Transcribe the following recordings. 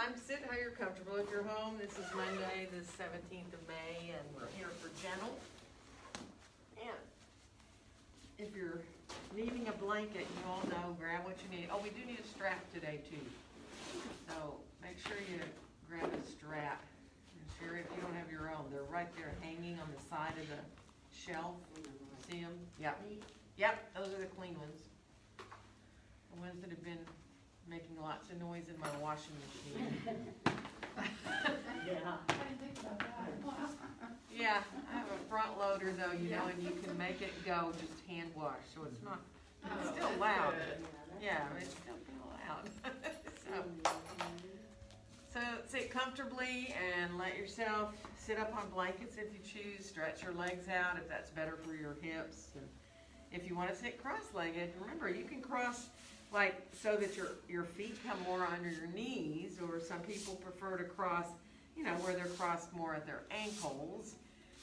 time. Sit how you're comfortable. If you're home, this is Monday, the 17th of May, and we're here for gentle. And if you're needing a blanket, you all know, grab what you need. Oh, we do need a strap today, too. So make sure you grab a strap. And sure, if you don't have your own, they're right there hanging on the side of the shelf. See them? Yep. Yep, those are the clean ones. The ones that have been making lots of noise in my washing machine. Yeah. I didn't think about that. Yeah, I have a front loader though, you know, and you can make it go just hand wash, so it's not, it's still loud. Yeah, it's still loud. So sit comfortably and let yourself sit up on blankets if you choose. Stretch your legs out if that's better for your hips. And if you want to sit cross-legged, remember you can cross like so that your feet come more under your knees, or some people prefer to cross, you know, where they're crossed more at their ankles.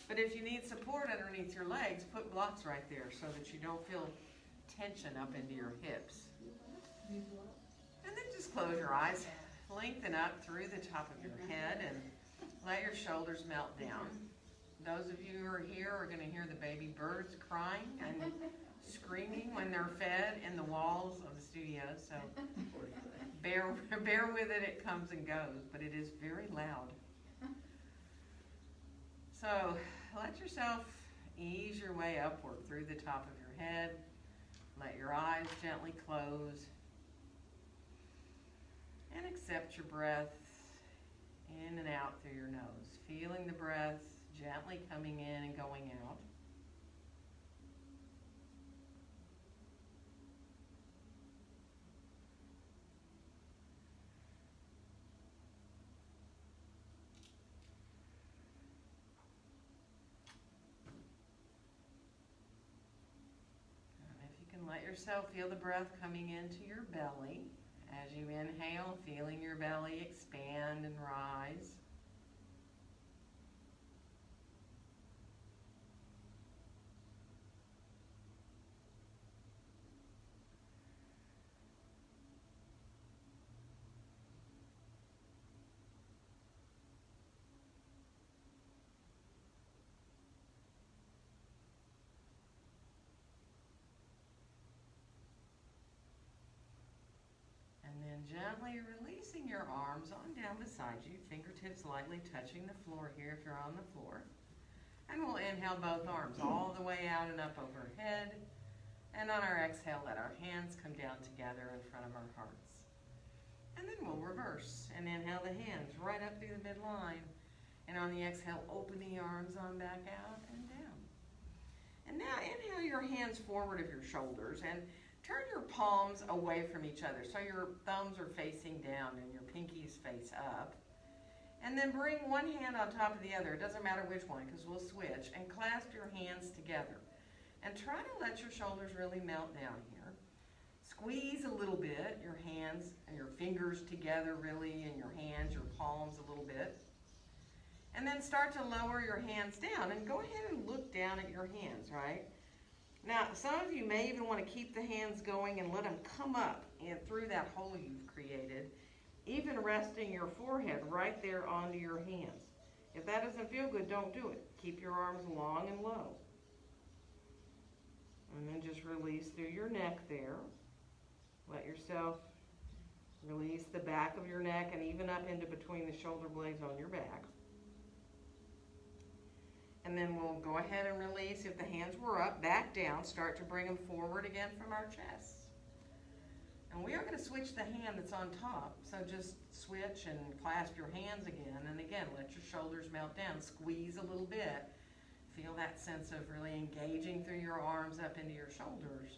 But if you need support underneath your legs, put blocks right there so that you don't feel tension up into your hips. And then just close your eyes. Lengthen up through the top of your head and let your shoulders melt down. Those of you who are here are going to hear the baby birds crying and screaming when they're fed in the walls of the studio. So bear with it. It comes and goes, but it is very loud. So let yourself ease your way upward through the top of your head. Let your eyes gently close. And accept your breath in and out through your nose. Feeling the breath gently coming in and going out. And if you can let yourself feel the breath coming into your belly. As you inhale, feeling your belly expand and rise. Gently releasing your arms on down beside you, fingertips lightly touching the floor here if you're on the floor. And we'll inhale both arms all the way out and up overhead. And on our exhale, let our hands come down together in front of our hearts. And then we'll reverse and inhale the hands right up through the midline. And on the exhale, open the arms on back out and down. And now inhale your hands forward of your shoulders and turn your palms away from each other so your thumbs are facing down and your pinkies face up. And then bring one hand on top of the other. It doesn't matter which one because we'll switch. And clasp your hands together. And try to let your shoulders really melt down here. Squeeze a little bit, your hands and your fingers together really, and your hands, your palms a little bit. And then start to lower your hands down. And go ahead and look down at your hands, right? Now, some of you may even want to keep the hands going and let them come up and through that hole you've created, even resting your forehead right there onto your hands. If that doesn't feel good, don't do it. Keep your arms long and low. And then just release through your neck there. Let yourself release the back of your neck and even up into between the shoulder blades on your back. And then we'll go ahead and release. If the hands were up, back down. Start to bring them forward again from our chest. And we are going to switch the hand that's on top. So just switch and clasp your hands again. And again, let your shoulders melt down. Squeeze a little bit. Feel that sense of really engaging through your arms up into your shoulders.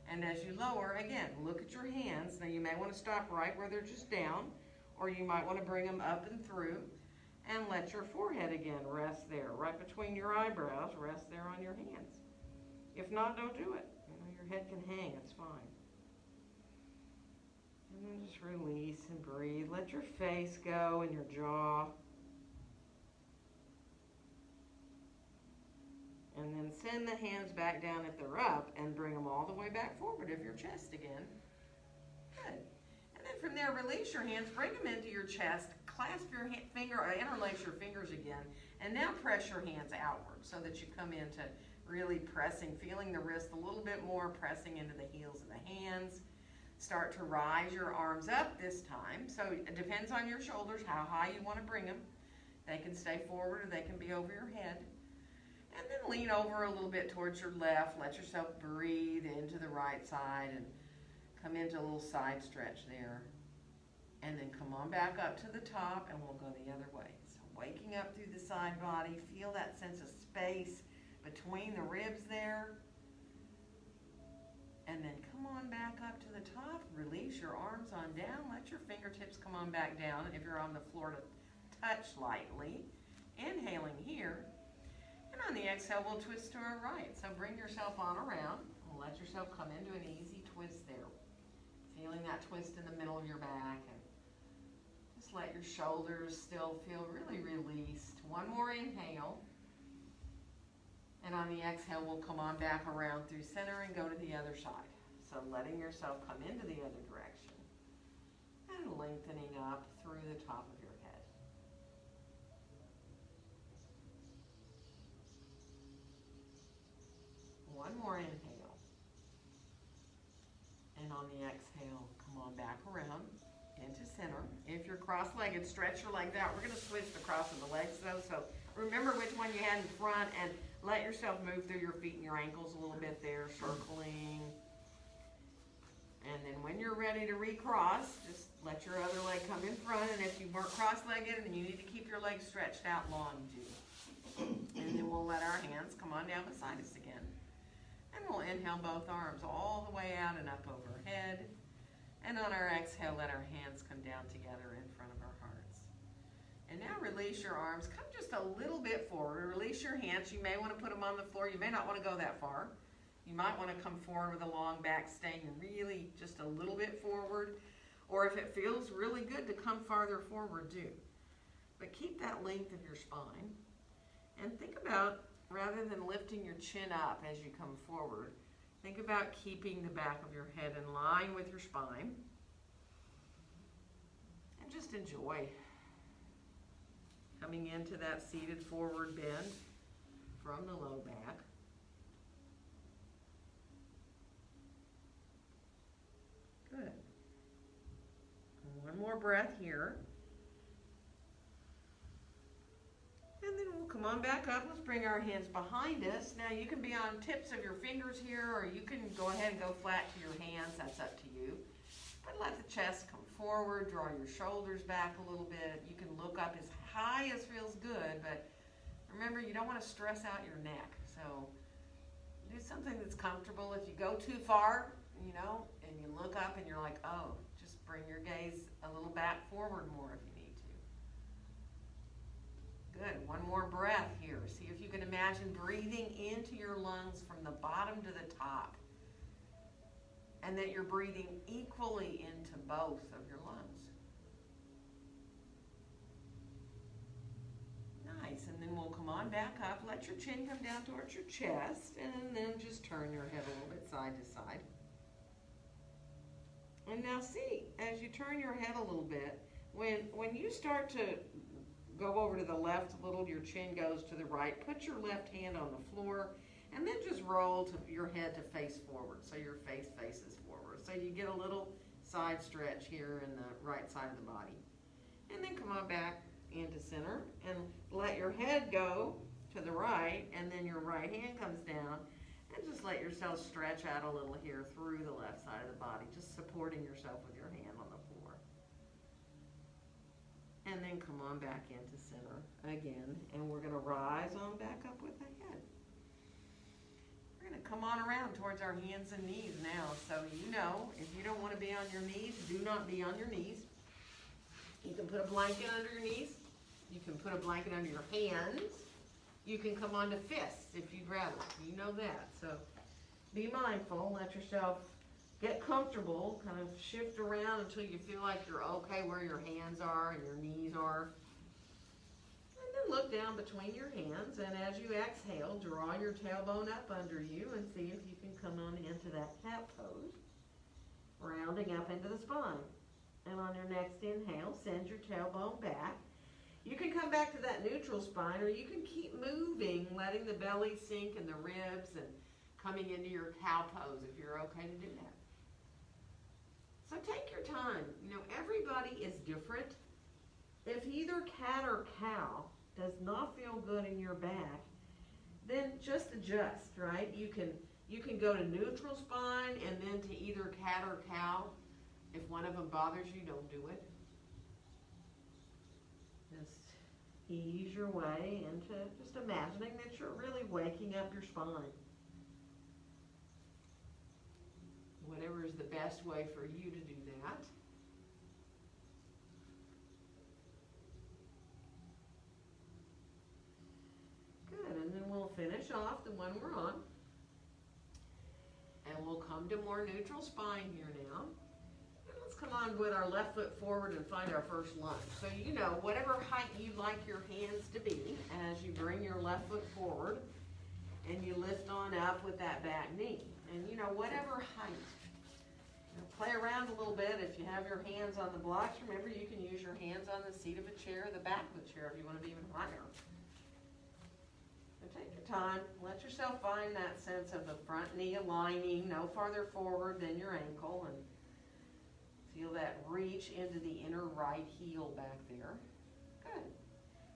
And as you lower, again, look at your hands. Now you may want to stop right where they're just down. Or you might want to bring them up and through. And let your forehead again rest there, right between your eyebrows, rest there on your hands. If not, don't do it. You know, your head can hang, it's fine. And then just release and breathe. Let your face go and your jaw. And then send the hands back down if they're up and bring them all the way back forward of your chest again. Good. And then from there, release your hands, bring them into your chest, clasp your interlace your fingers again, and now press your hands outward so that you come into really pressing, feeling the wrist a little bit more, pressing into the heels of the hands. Start to rise your arms up this time. So it depends on your shoulders, how high you want to bring them. They can stay forward or they can be over your head. And then lean over a little bit towards your left. Let yourself breathe into the right side and come into a little side stretch there. And then come on back up to the top and we'll go the other way. So waking up through the side body, feel that sense of space between the ribs there. And then come on back up to the top, release your arms on down, let your fingertips come on back down. And if you're on the floor, to touch lightly, inhaling here. And on the exhale, we'll twist to our right. So bring yourself on around and let yourself come into an easy twist there. Feeling that twist in the middle of your back, and just let your shoulders still feel really released. One more inhale. And on the exhale, we'll come on back around through center and go to the other side. So letting yourself come into the other direction and lengthening up through the top of your head. One more inhale. And on the exhale, come on back around into center. If you're cross-legged, stretch your legs out. We're going to switch the cross of the legs though. So remember which one you had in front and let yourself move through your feet and your ankles a little bit there, circling. And then when you're ready to recross, just let your other leg come in front. And if you weren't cross-legged and you need to keep your legs stretched out long, do. And then we'll let our hands come on down beside us again. And we'll inhale both arms all the way out and up overhead. And on our exhale, let our hands come down together in front of our hearts. And now release your arms. Come just a little bit forward. Release your hands. You may want to put them on the floor. You may not want to go that far. You might want to come forward with a long back, staying really just a little bit forward. Or if it feels really good to come farther forward, do. But keep that length of your spine. And think about, rather than lifting your chin up as you come forward, think about keeping the back of your head in line with your spine. And just enjoy coming into that seated forward bend from the low back. Good. One more breath here. And then we'll come on back up. Let's bring our hands behind us. Now you can be on tips of your fingers here, or you can go ahead and go flat to your hands. That's up to you. But let the chest come forward. Draw your shoulders back a little bit. You can look up as high as feels good, but remember, you don't want to stress out your neck. So do something that's comfortable. If you go too far, and you look up and you're like, oh, just bring your gaze a little back forward more if you need to. Good. One more breath here. See if you can imagine breathing into your lungs from the bottom to the top, and that you're breathing equally into both of your lungs. Nice. And then we'll come on back up. Let your chin come down towards your chest, and then just turn your head a little bit side to side. And now see, as you turn your head a little bit, when you start to go over to the left a little, your chin goes to the right, put your left hand on the floor, and then just roll to your head to face forward, so your face faces forward. So you get a little side stretch here in the right side of the body. And then come on back into center, and let your head go to the right, and then your right hand comes down. And just let yourself stretch out a little here through the left side of the body, just supporting yourself with your hand on the floor. And then come on back into center again, and we're going to rise on back up with the head. We're going to come on around towards our hands and knees now. So if you don't want to be on your knees, do not be on your knees. You can put a blanket under your knees. You can put a blanket under your hands. You can come onto fists if you'd rather. You know that. So be mindful. Let yourself get comfortable. Kind of shift around until you feel like you're okay where your hands are and your knees are. And then look down between your hands. And as you exhale, draw your tailbone up under you and see if you can come on into that cat pose. Rounding up into the spine. And on your next inhale, send your tailbone back. You can come back to that neutral spine, or you can keep moving, letting the belly sink and the ribs and coming into your cow pose if you're okay to do that. So take your time. You know, everybody is different. If either cat or cow does not feel good in your back, then just adjust, right? You can go to neutral spine and then to either cat or cow. If one of them bothers you, don't do it. Just ease your way into just imagining that you're really waking up your spine. Whatever is the best way for you to do that. Good, and then we'll finish off the one we're on. And we'll come to more neutral spine here now. And let's come on with our left foot forward and find our first lunge. So you know, whatever height you like your hands to be, as you bring your left foot forward and you lift on up with that back knee. And you know, whatever height. Play around a little bit. If you have your hands on the blocks, remember you can use your hands on the seat of a chair or the back of the chair if you want to be even higher. So take your time. Let yourself find that sense of the front knee aligning no farther forward than your ankle, and feel that reach into the inner right heel back there. Good.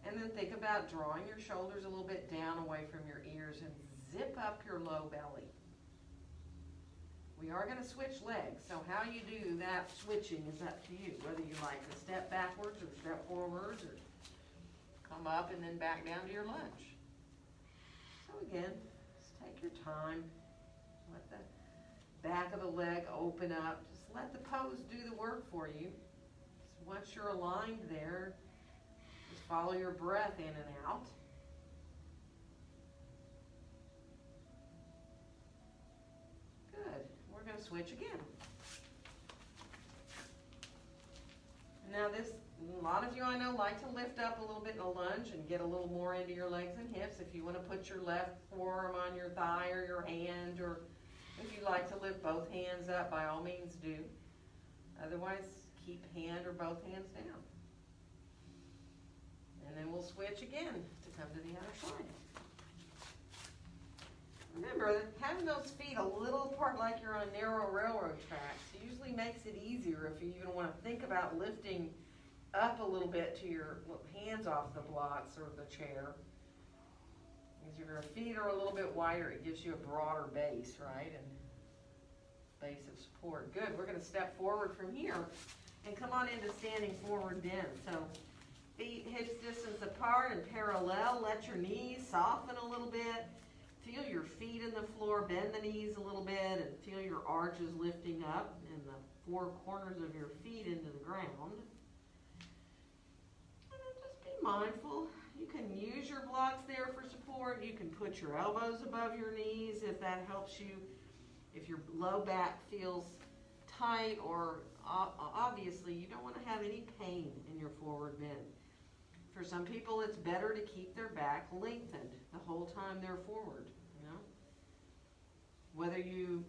And then think about drawing your shoulders a little bit down away from your ears and zip up your low belly. We are going to switch legs, so how you do that switching is up to you, whether you like to step backwards or step forwards or come up and then back down to your lunge. So again, just take your time. Let the back of the leg open up. Just let the pose do the work for you. Just once you're aligned there, just follow your breath in and out. Good. We're going to switch again. Now a lot of you I know like to lift up a little bit in a lunge and get a little more into your legs and hips. If you want to put your left forearm on your thigh or your hand, or if you like to lift both hands up, by all means do. Otherwise, keep hand or both hands down. And then we'll switch again to come to the other side. Remember, having those feet a little apart like you're on narrow railroad tracks usually makes it easier if you even want to think about lifting up a little bit to your hands off the blocks or the chair. Because if your feet are a little bit wider, it gives you a broader base, right? And base of support. Good. We're going to step forward from here and come on into standing forward bend. So feet hips distance apart and parallel. Let your knees soften a little bit. Feel your feet in the floor, bend the knees a little bit, and feel your arches lifting up and the four corners of your feet into the ground. And then just be mindful. You can use your blocks there for support. You can put your elbows above your knees if that helps you. If your low back feels tight, or obviously you don't want to have any pain in your forward bend. For some people, it's better to keep their back lengthened the whole time they're forward, you know. Whether you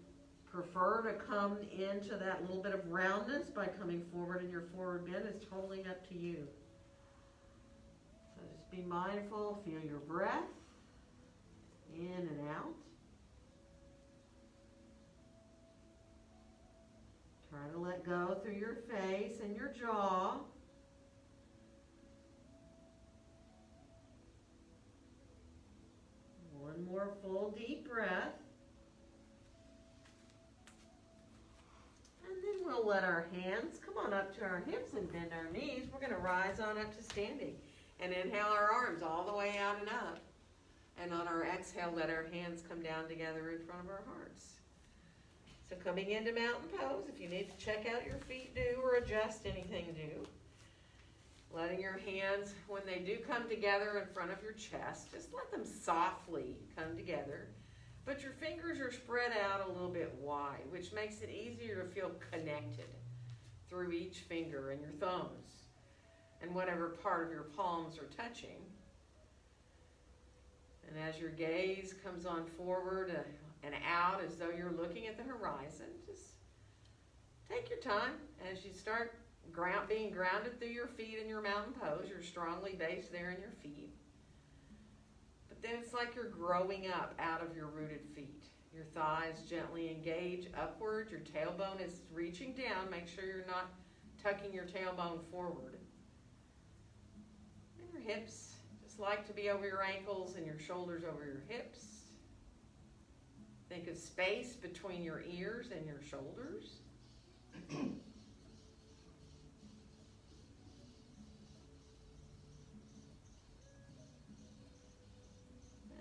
prefer to come into that little bit of roundness by coming forward in your forward bend is totally up to you. So just be mindful, feel your breath in and out. Try to let go through your face and your jaw. One more full deep breath. And then we'll let our hands come on up to our hips and bend our knees. We're going to rise on up to standing and inhale our arms all the way out and up. And on our exhale, let our hands come down together in front of our hearts. So coming into mountain pose, if you need to check out your feet, do, or adjust anything, do. Letting your hands, when they do come together in front of your chest, just let them softly come together. But your fingers are spread out a little bit wide, which makes it easier to feel connected through each finger and your thumbs and whatever part of your palms are touching. And as your gaze comes on forward and out as though you're looking at the horizon, just take your time as you start being grounded through your feet in your mountain pose. You're strongly based there in your feet. But then it's like you're growing up out of your rooted feet. Your thighs gently engage upward. Your tailbone is reaching down. Make sure you're not tucking your tailbone forward. And your hips just like to be over your ankles and your shoulders over your hips. Think of space between your ears and your shoulders. And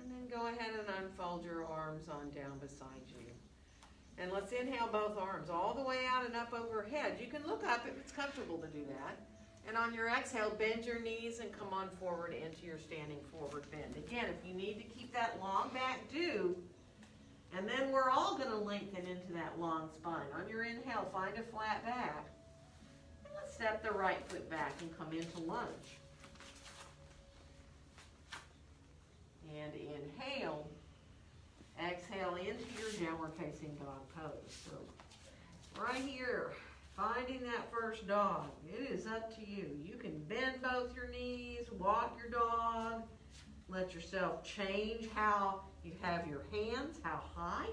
then go ahead and unfold your arms on down beside you. And let's inhale both arms all the way out and up overhead. You can look up if it's comfortable to do that. And on your exhale, bend your knees and come on forward into your standing forward bend. Again, if you need to keep that long back, do. And then we're all going to lengthen into that long spine. On your inhale, find a flat back. And let's step the right foot back and come into lunge. And inhale. Exhale into your downward facing dog pose. So right here, finding that first dog. It is up to you. You can bend both your knees, walk your dog, let yourself change how you have your hands, how high,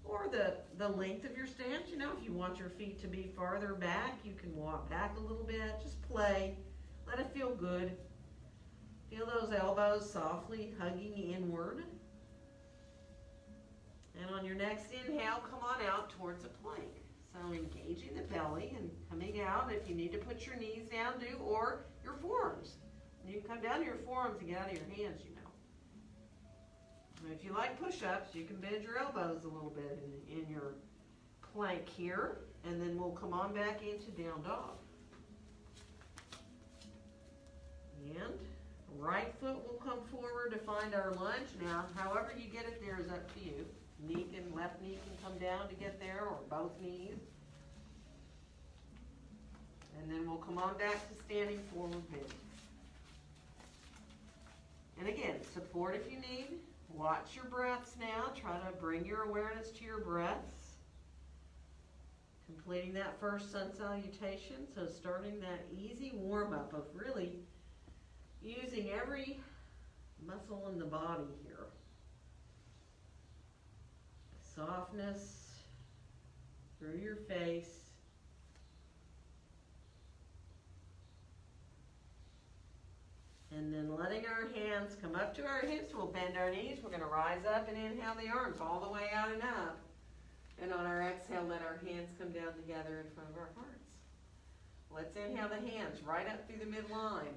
or the length of your stance. You know, if you want your feet to be farther back, you can walk back a little bit. Just play. Let it feel good. Feel those elbows softly hugging inward. And on your next inhale, come on out towards a plank. So engaging the belly and coming out. If you need to put your knees down, do, or your forearms. You can come down to your forearms and get out of your hands, you know. And if you like push-ups, you can bend your elbows a little bit in your plank here. And then we'll come on back into down dog. And right foot will come forward to find our lunge. Now, however you get it there is up to you. Left knee can come down to get there, or both knees. And then we'll come on back to standing forward bend. And again, support if you need. Watch your breaths now. Try to bring your awareness to your breaths. Completing that first sun salutation. So starting that easy warm-up of really using every muscle in the body here. Softness through your face. And then letting our hands come up to our hips. We'll bend our knees. We're going to rise up and inhale the arms all the way out and up. And on our exhale, let our hands come down together in front of our hearts. Let's inhale the hands right up through the midline.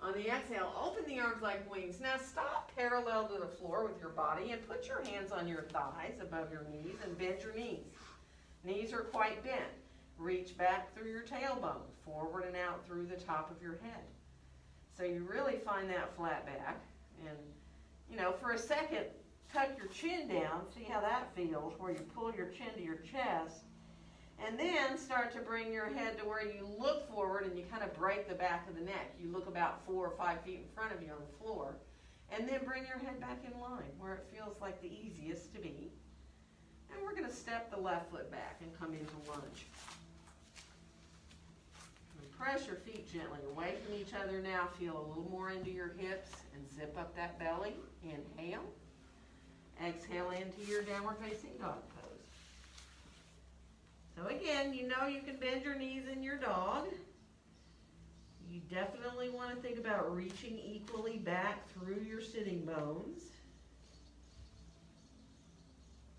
On the exhale, open the arms like wings. Now stop parallel to the floor with your body and put your hands on your thighs above your knees and bend your knees. Knees are quite bent. Reach back through your tailbone, forward and out through the top of your head. So you really find that flat back. And, you know, for a second, tuck your chin down. See how that feels, where you pull your chin to your chest. And then start to bring your head to where you look forward and you kind of break the back of the neck. You look about 4 or 5 feet in front of you on the floor. And then bring your head back in line where it feels like the easiest to be. And we're going to step the left foot back and come into lunge. And press your feet gently away from each other now. Feel a little more into your hips and zip up that belly. Inhale. Exhale into your downward facing dog pose. So again, you know you can bend your knees in your dog. You definitely want to think about reaching equally back through your sitting bones.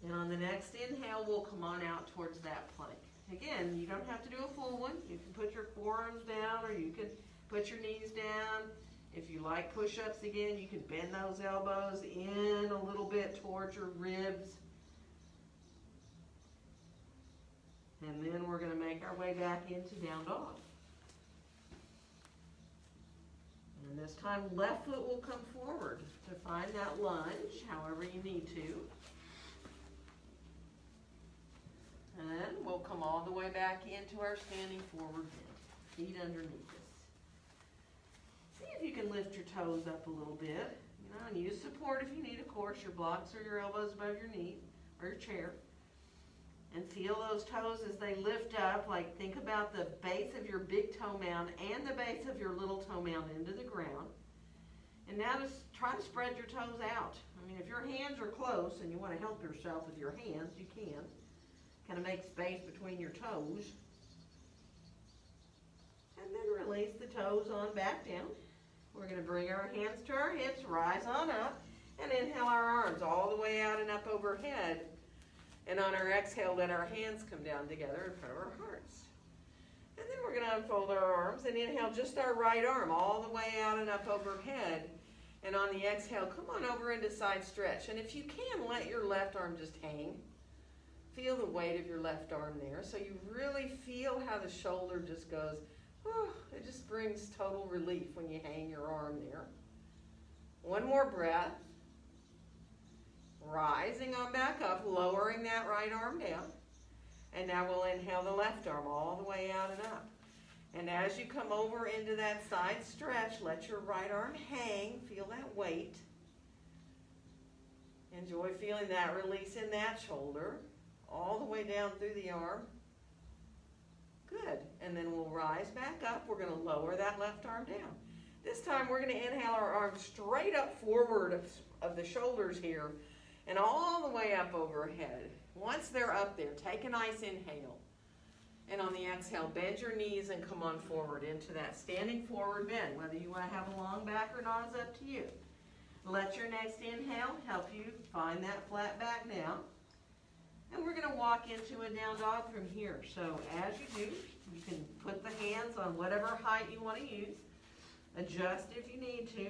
And on the next inhale, we'll come on out towards that plank. Again, you don't have to do a full one. You can put your forearms down or you can put your knees down. If you like push-ups again, you can bend those elbows in a little bit towards your ribs. And then we're going to make our way back into down dog. And this time, left foot will come forward to find that lunge, however you need to. And then we'll come all the way back into our standing forward bend. Feet underneath us. See if you can lift your toes up a little bit. You know, and use support if you need, of course. Your blocks or your elbows above your knee or your chair. And feel those toes as they lift up, like think about the base of your big toe mound and the base of your little toe mound into the ground. And now just try to spread your toes out. I mean, if your hands are close and you want to help yourself with your hands, you can. Kind of make space between your toes. And then release the toes on back down. We're going to bring our hands to our hips, rise on up, and inhale our arms all the way out and up overhead. And on our exhale, let our hands come down together in front of our hearts. And then we're going to unfold our arms and inhale just our right arm all the way out and up overhead. And on the exhale, come on over into side stretch. And if you can, let your left arm just hang. Feel the weight of your left arm there. So you really feel how the shoulder just goes, oh, it just brings total relief when you hang your arm there. One more breath. Rising on back up, lowering that right arm down. And now we'll inhale the left arm all the way out and up. And as you come over into that side stretch, let your right arm hang. Feel that weight. Enjoy feeling that release in that shoulder, all the way down through the arm. Good. And then we'll rise back up. We're going to lower that left arm down. This time we're going to inhale our arms straight up forward of the shoulders here and all the way up overhead. Once they're up there, take a nice inhale. And on the exhale, bend your knees and come on forward into that standing forward bend. Whether you want to have a long back or not is up to you. Let your next inhale help you find that flat back now. And we're going to walk into a down dog from here. So as you do, you can put the hands on whatever height you want to use. Adjust if you need to.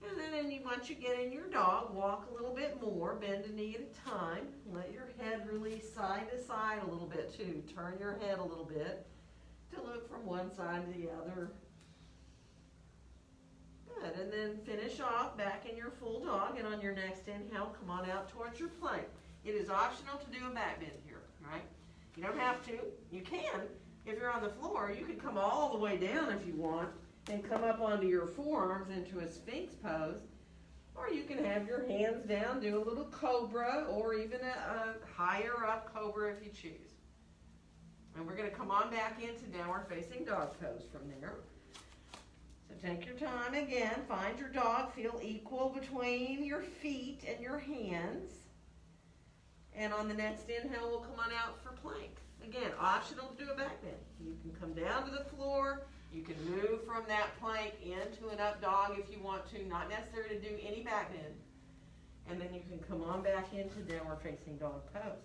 And then once you get in your dog, walk a little bit more, bend a knee at a time. Let your head release side to side a little bit too. Turn your head a little bit to look from one side to the other. Good, and then finish off back in your full dog, and on your next inhale, come on out towards your plank. It is optional to do a back bend here, right? You don't have to. You can. If you're on the floor, you can come all the way down if you want and come up onto your forearms into a Sphinx pose. Or you can have your hands down, do a little cobra, or even a higher up cobra if you choose. And we're going to come on back into downward facing dog pose from there. So take your time again. Find your dog. Feel equal between your feet and your hands. And on the next inhale, we'll come on out for plank. Again, optional to do a back bend. You can come down to the floor. You can move from that plank into an up dog if you want to. Not necessary to do any back bend. And then you can come on back into downward facing dog pose.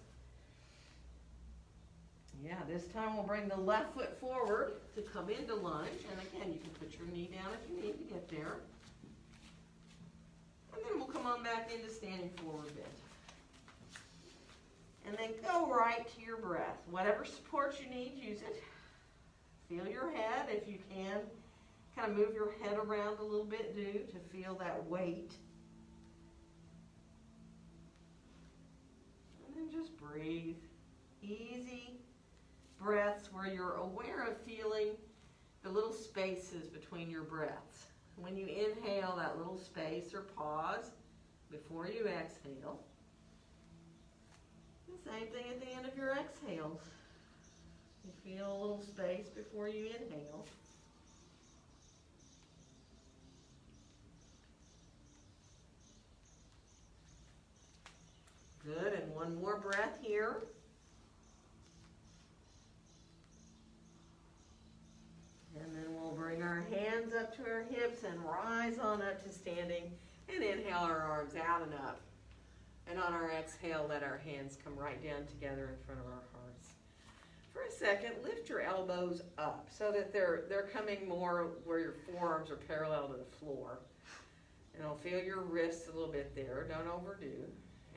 Yeah, this time we'll bring the left foot forward to come into lunge. And again, you can put your knee down if you need to get there. And then we'll come on back into standing forward bend. And then go right to your breath. Whatever support you need, use it. Feel your head if you can. Kind of move your head around a little bit, to feel that weight. And then just breathe. Easy breaths where you're aware of feeling the little spaces between your breaths. When you inhale, that little space or pause before you exhale. The same thing at the end of your exhales. You feel a little space before you inhale. Good, and one more breath here. And then we'll bring our hands up to our hips and rise on up to standing and inhale our arms out and up. And on our exhale, let our hands come right down together in front of our hearts. For a second, lift your elbows up so that they're coming more where your forearms are parallel to the floor. And I'll feel your wrists a little bit there. Don't overdo.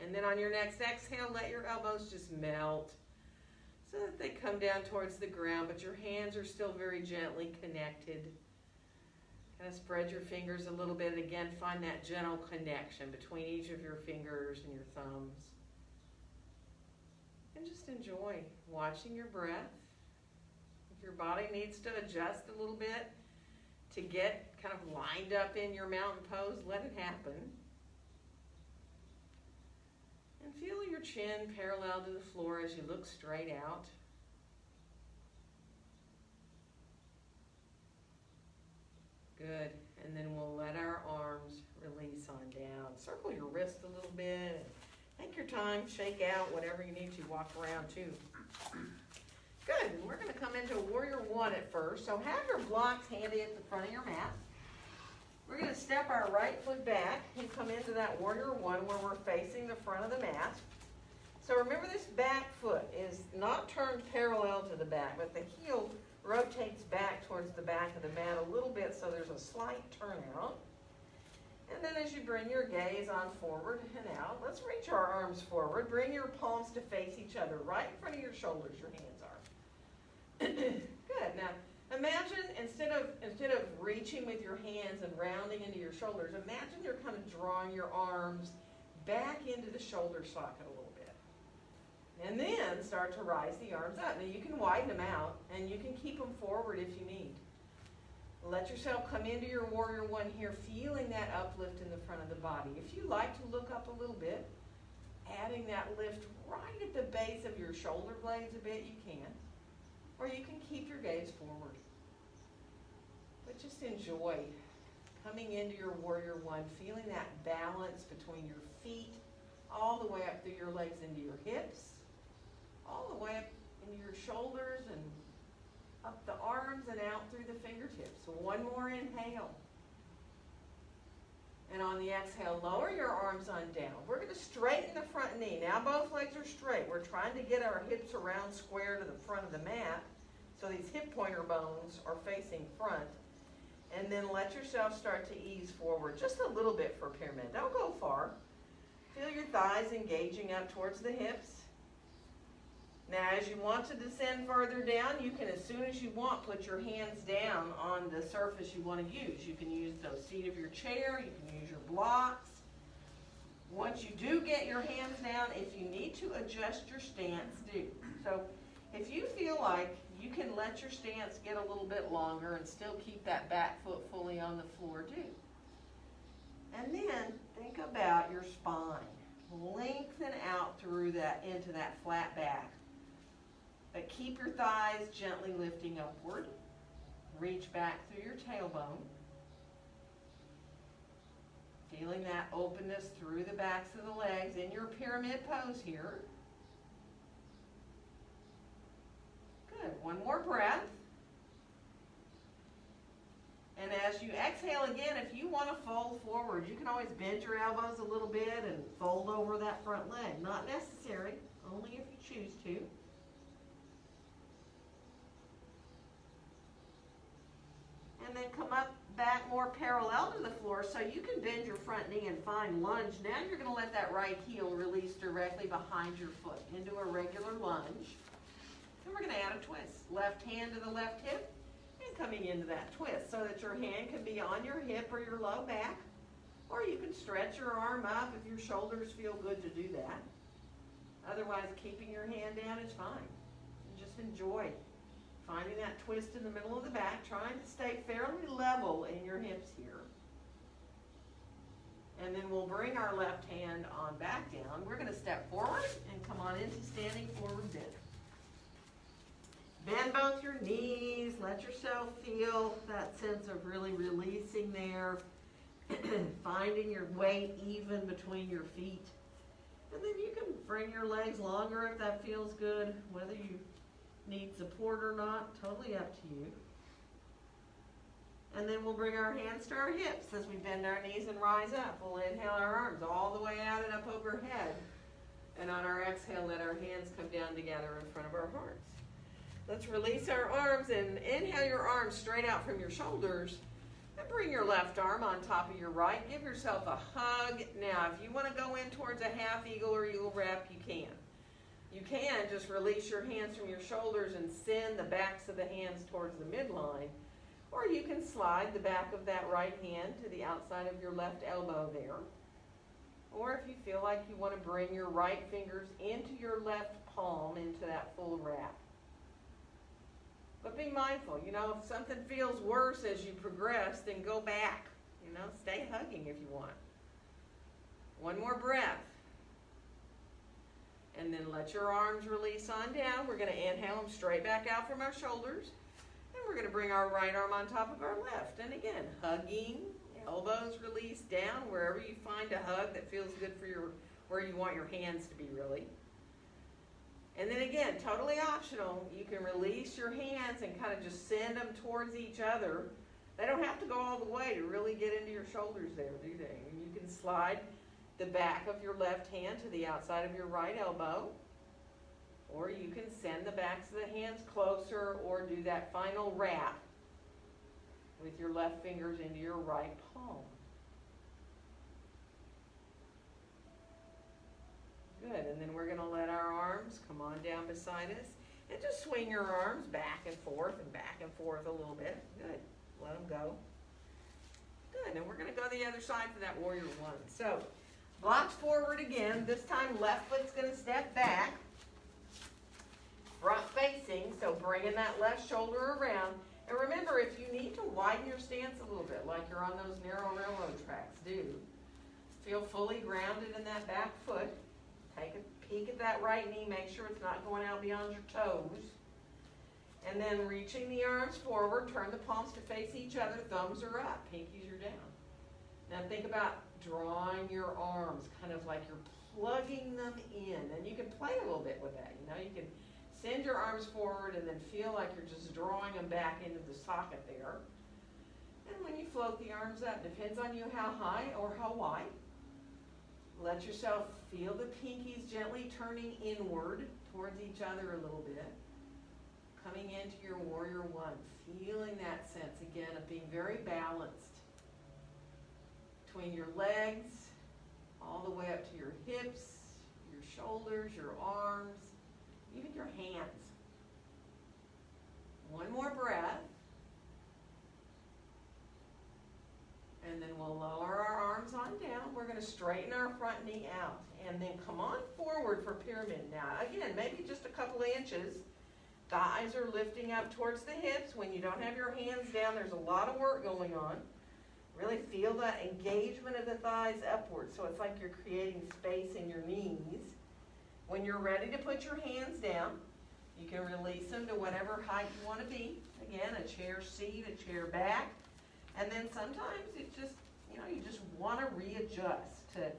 And then on your next exhale, let your elbows just melt so that they come down towards the ground, but your hands are still very gently connected. Kind of spread your fingers a little bit. Again, find that gentle connection between each of your fingers and your thumbs. And just enjoy watching your breath. If your body needs to adjust a little bit to get kind of lined up in your mountain pose, let it happen. And feel your chin parallel to the floor as you look straight out. Good. And then we'll let our arms release on down. Circle your wrist a little bit. Take your time, shake out whatever you need to, walk around too. Good. And we're going to come into Warrior One at first. So have your blocks handy at the front of your mat. We're going to step our right foot back and come into that Warrior One where we're facing the front of the mat. So remember, this back foot is not turned parallel to the back, but the heel rotates back towards the back of the mat a little bit, so there's a slight turnout. And then as you bring your gaze on forward and out, let's reach our arms forward. Bring your palms to face each other, right in front of your shoulders, your hands are. Good. Now, imagine instead of reaching with your hands and rounding into your shoulders, imagine you're kind of drawing your arms back into the shoulder socket a little bit. And then start to rise the arms up. Now you can widen them out and you can keep them forward if you need. Let yourself come into your Warrior One here, feeling that uplift in the front of the body. If you like to look up a little bit, adding that lift right at the base of your shoulder blades a bit, you can. Or you can keep your gaze forward. But just enjoy coming into your Warrior One, feeling that balance between your feet, all the way up through your legs into your hips, all the way up into your shoulders and up the arms and out through the fingertips. So one more inhale. And on the exhale, lower your arms on down. We're going to straighten the front knee. Now both legs are straight. We're trying to get our hips around square to the front of the mat. So these hip pointer bones are facing front. And then let yourself start to ease forward just a little bit for pyramid. Don't go far. Feel your thighs engaging up towards the hips. Now, as you want to descend further down, you can, as soon as you want, put your hands down on the surface you want to use. You can use the seat of your chair. You can use your blocks. Once you do get your hands down, if you need to adjust your stance, do. So if you feel like you can let your stance get a little bit longer and still keep that back foot fully on the floor, do. And then think about your spine. Lengthen out through that into that flat back. But keep your thighs gently lifting upward. Reach back through your tailbone. Feeling that openness through the backs of the legs in your pyramid pose here. Good. One more breath. And as you exhale again, if you want to fold forward, you can always bend your elbows a little bit and fold over that front leg. Not necessary, only if you choose to. And then come up back more parallel to the floor so you can bend your front knee and find lunge. Now you're going to let that right heel release directly behind your foot into a regular lunge. And we're going to add a twist. Left hand to the left hip and coming into that twist so that your hand can be on your hip or your low back. Or you can stretch your arm up if your shoulders feel good to do that. Otherwise, keeping your hand down is fine. And just enjoy finding that twist in the middle of the back, trying to stay fairly level in your hips here. And then we'll bring our left hand on back down. We're going to step forward and come on into standing forward bend. Bend both your knees. Let yourself feel that sense of really releasing there. Finding your weight even between your feet. And then you can bring your legs longer if that feels good, whether you need support or not, totally up to you. And then we'll bring our hands to our hips as we bend our knees and rise up. We'll inhale our arms all the way out and up overhead. And on our exhale, let our hands come down together in front of our hearts. Let's release our arms and inhale your arms straight out from your shoulders. And bring your left arm on top of your right. Give yourself a hug. Now, if you want to go in towards a half eagle or eagle wrap, you can. You can just release your hands from your shoulders and send the backs of the hands towards the midline. Or you can slide the back of that right hand to the outside of your left elbow there. Or if you feel like you want to bring your right fingers into your left palm into that full wrap. But be mindful, if something feels worse as you progress, then go back. Stay hugging if you want. One more breath. And then let your arms release on down. We're going to inhale them straight back out from our shoulders. And we're going to bring our right arm on top of our left. And again, hugging, elbows release down wherever you find a hug that feels good for where you want your hands to be, really. And then again, totally optional, you can release your hands and kind of just send them towards each other. They don't have to go all the way to really get into your shoulders there, do they? And you can slide the back of your left hand to the outside of your right elbow. Or you can send the backs of the hands closer or do that final wrap with your left fingers into your right palm. Good, and then we're going to let our arms come on down beside us and just swing your arms back and forth a little bit. Good, let them go. Good, and we're going to go the other side for that warrior one. So, blocks forward again. This time left foot's going to step back. Front facing, so bringing that left shoulder around. And remember, if you need to widen your stance a little bit, like you're on those narrow railroad tracks, do. Feel fully grounded in that back foot. Take a peek at that right knee. Make sure it's not going out beyond your toes. And then reaching the arms forward, turn the palms to face each other. Thumbs are up, pinkies are down. Now think about drawing your arms, kind of like you're plugging them in. And you can play a little bit with that. You know, you can send your arms forward and then feel like you're just drawing them back into the socket there. And when you float the arms up, depends on you how high or how wide. Let yourself feel the pinkies gently turning inward towards each other a little bit. Coming into your warrior one, feeling that sense again of being very balanced between your legs, all the way up to your hips, your shoulders, your arms, even your hands. One more breath. And then we'll lower our arms on down. We're going to straighten our front knee out. And then come on forward for pyramid. Now, again, maybe just a couple of inches. Thighs are lifting up towards the hips. When you don't have your hands down, there's a lot of work going on. Really feel that engagement of the thighs upward. So it's like you're creating space in your knees. When you're ready to put your hands down, you can release them to whatever height you want to be. Again, a chair seat, a chair back. And then sometimes it's just, you just want to readjust to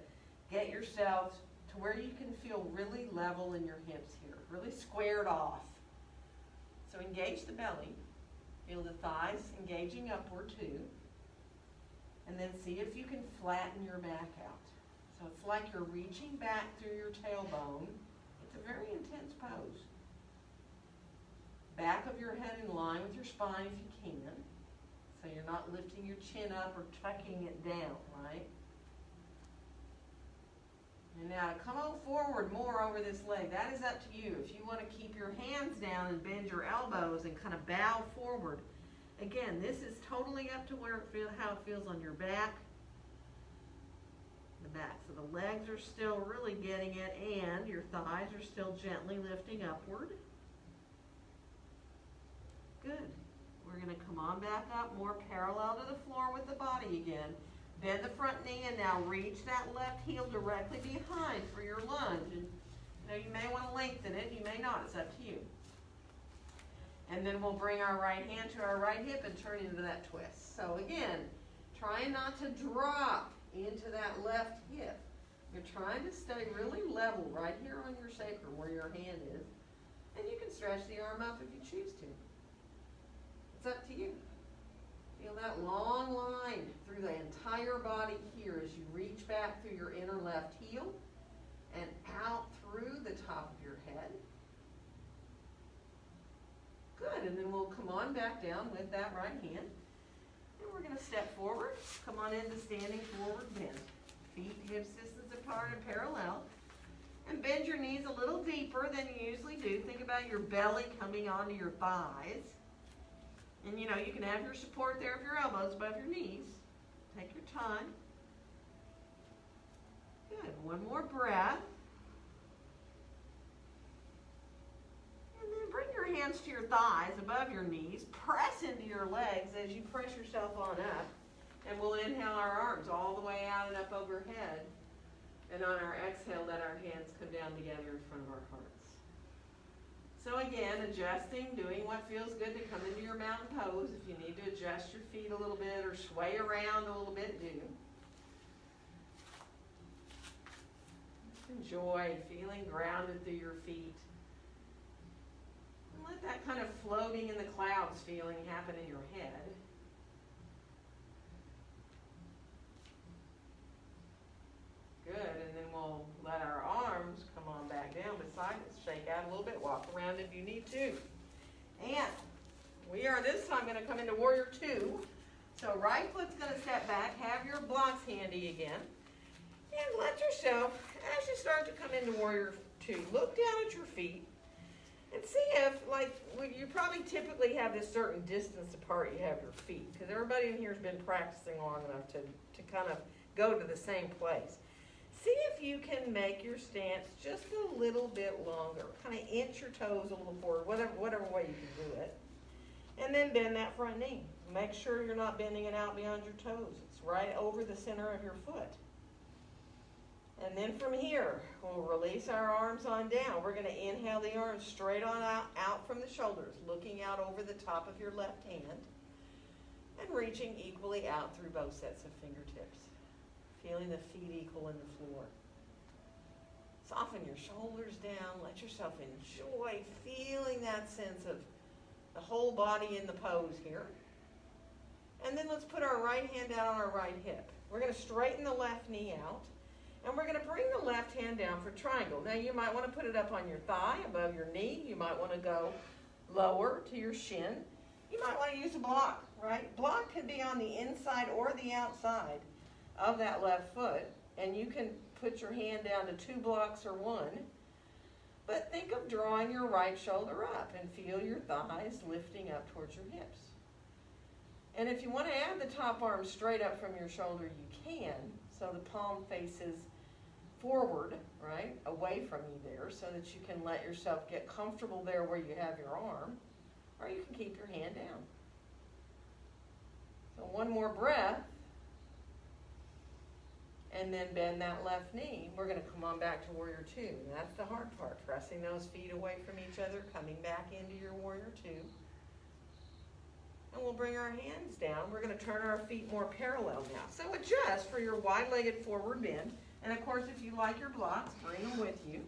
get yourself to where you can feel really level in your hips here, really squared off. So engage the belly. Feel the thighs engaging upward too. And then see if you can flatten your back out. So it's like you're reaching back through your tailbone. It's a very intense pose. Back of your head in line with your spine if you can. So you're not lifting your chin up or tucking it down, right? And now to come on forward more over this leg. That is up to you. If you want to keep your hands down and bend your elbows and kind of bow forward. Again, this is totally up to how it feels on your back. The back. So the legs are still really getting it, and your thighs are still gently lifting upward. Good. We're going to come on back up, more parallel to the floor with the body again. Bend the front knee and now reach that left heel directly behind for your lunge. And, you may want to lengthen it, you may not, it's up to you. And then we'll bring our right hand to our right hip and turn into that twist. So again, trying not to drop into that left hip. You're trying to stay really level right here on your sacrum where your hand is. And you can stretch the arm up if you choose to. It's up to you. Feel that long line through the entire body here as you reach back through your inner left heel and out through the top of your head. Good, and then we'll come on back down with that right hand. And we're going to step forward. Come on into standing forward bend. Feet hip distance apart and parallel. And bend your knees a little deeper than you usually do. Think about your belly coming onto your thighs. And you can have your support there of your elbows above your knees. Take your time. Good. One more breath. And then bring your hands to your thighs above your knees. Press into your legs as you press yourself on up. And we'll inhale our arms all the way out and up overhead. And on our exhale, let our hands come down together in front of our hearts. So again, adjusting, doing what feels good to come into your mountain pose. If you need to adjust your feet a little bit or sway around a little bit, do. Just enjoy feeling grounded through your feet. And let that kind of floating in the clouds feeling happen in your head. Good, and then we'll let our arms come on back down beside us. Shake out a little bit, walk around if you need to. And we are this time going to come into Warrior Two. So right foot's going to step back, have your blocks handy again. And let yourself, as you start to come into Warrior Two, look down at your feet and see if, like, you probably typically have this certain distance apart you have your feet. Because everybody in here has been practicing long enough to kind of go to the same place. See if you can make your stance just a little bit longer. Kind of inch your toes a little forward, whatever way you can do it. And then bend that front knee. Make sure you're not bending it out beyond your toes. It's right over the center of your foot. And then from here, we'll release our arms on down. We're going to inhale the arms straight on out from the shoulders, looking out over the top of your left hand, and reaching equally out through both sets of fingertips. Feeling the feet equal in the floor. Soften your shoulders down. Let yourself enjoy feeling that sense of the whole body in the pose here. And then let's put our right hand down on our right hip. We're going to straighten the left knee out. And we're going to bring the left hand down for triangle. Now you might want to put it up on your thigh, above your knee. You might want to go lower to your shin. You might want to use a block, right? Block can be on the inside or the outside of that left foot, and you can put your hand down to 2 blocks or 1, but think of drawing your right shoulder up and feel your thighs lifting up towards your hips. And if you want to add the top arm straight up from your shoulder, you can, so the palm faces forward, right, away from you there, so that you can let yourself get comfortable there where you have your arm, or you can keep your hand down. So one more breath. And then bend that left knee. We're going to come on back to Warrior Two. And that's the hard part, pressing those feet away from each other, coming back into your Warrior Two. And we'll bring our hands down. We're going to turn our feet more parallel now. So adjust for your wide-legged forward bend. And of course, if you like your blocks, bring them with you.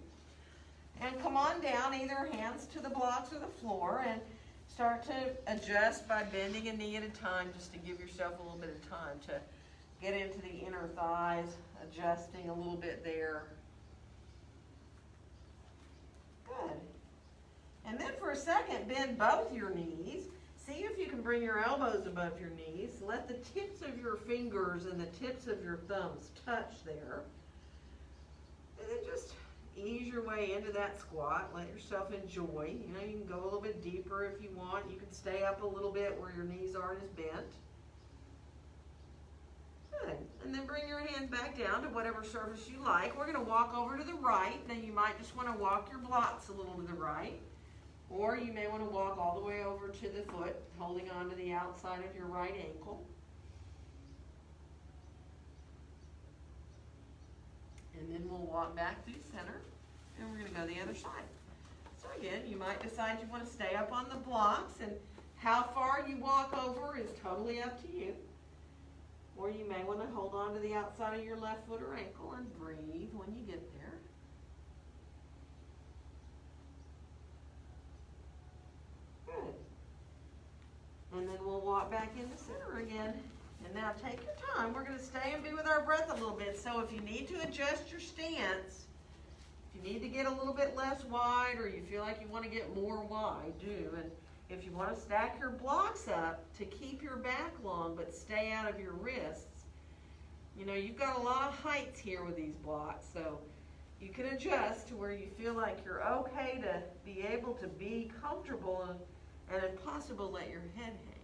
And come on down, either hands to the blocks or the floor, and start to adjust by bending a knee at a time, just to give yourself a little bit of time to get into the inner thighs, adjusting a little bit there. Good. And then for a second, bend both your knees. See if you can bring your elbows above your knees. Let the tips of your fingers and the tips of your thumbs touch there. And then just ease your way into that squat. Let yourself enjoy. You know, you can go a little bit deeper if you want. You can stay up a little bit where your knees aren't as bent. Good. And then bring your hand back down to whatever surface you like. We're going to walk over to the right. Now you might just want to walk your blocks a little to the right. Or you may want to walk all the way over to the foot, holding on to the outside of your right ankle. And then we'll walk back through center. And we're going to go the other side. So again, you might decide you want to stay up on the blocks. And how far you walk over is totally up to you. Or you may want to hold on to the outside of your left foot or ankle and breathe when you get there. Good. And then we'll walk back into center again. And now take your time. We're going to stay and be with our breath a little bit. So if you need to adjust your stance, if you need to get a little bit less wide, or you feel like you want to get more wide, do. And if you want to stack your blocks up to keep your back long but stay out of your wrists, you know, you've got a lot of heights here with these blocks, so you can adjust to where you feel like you're okay to be able to be comfortable and if possible, let your head hang.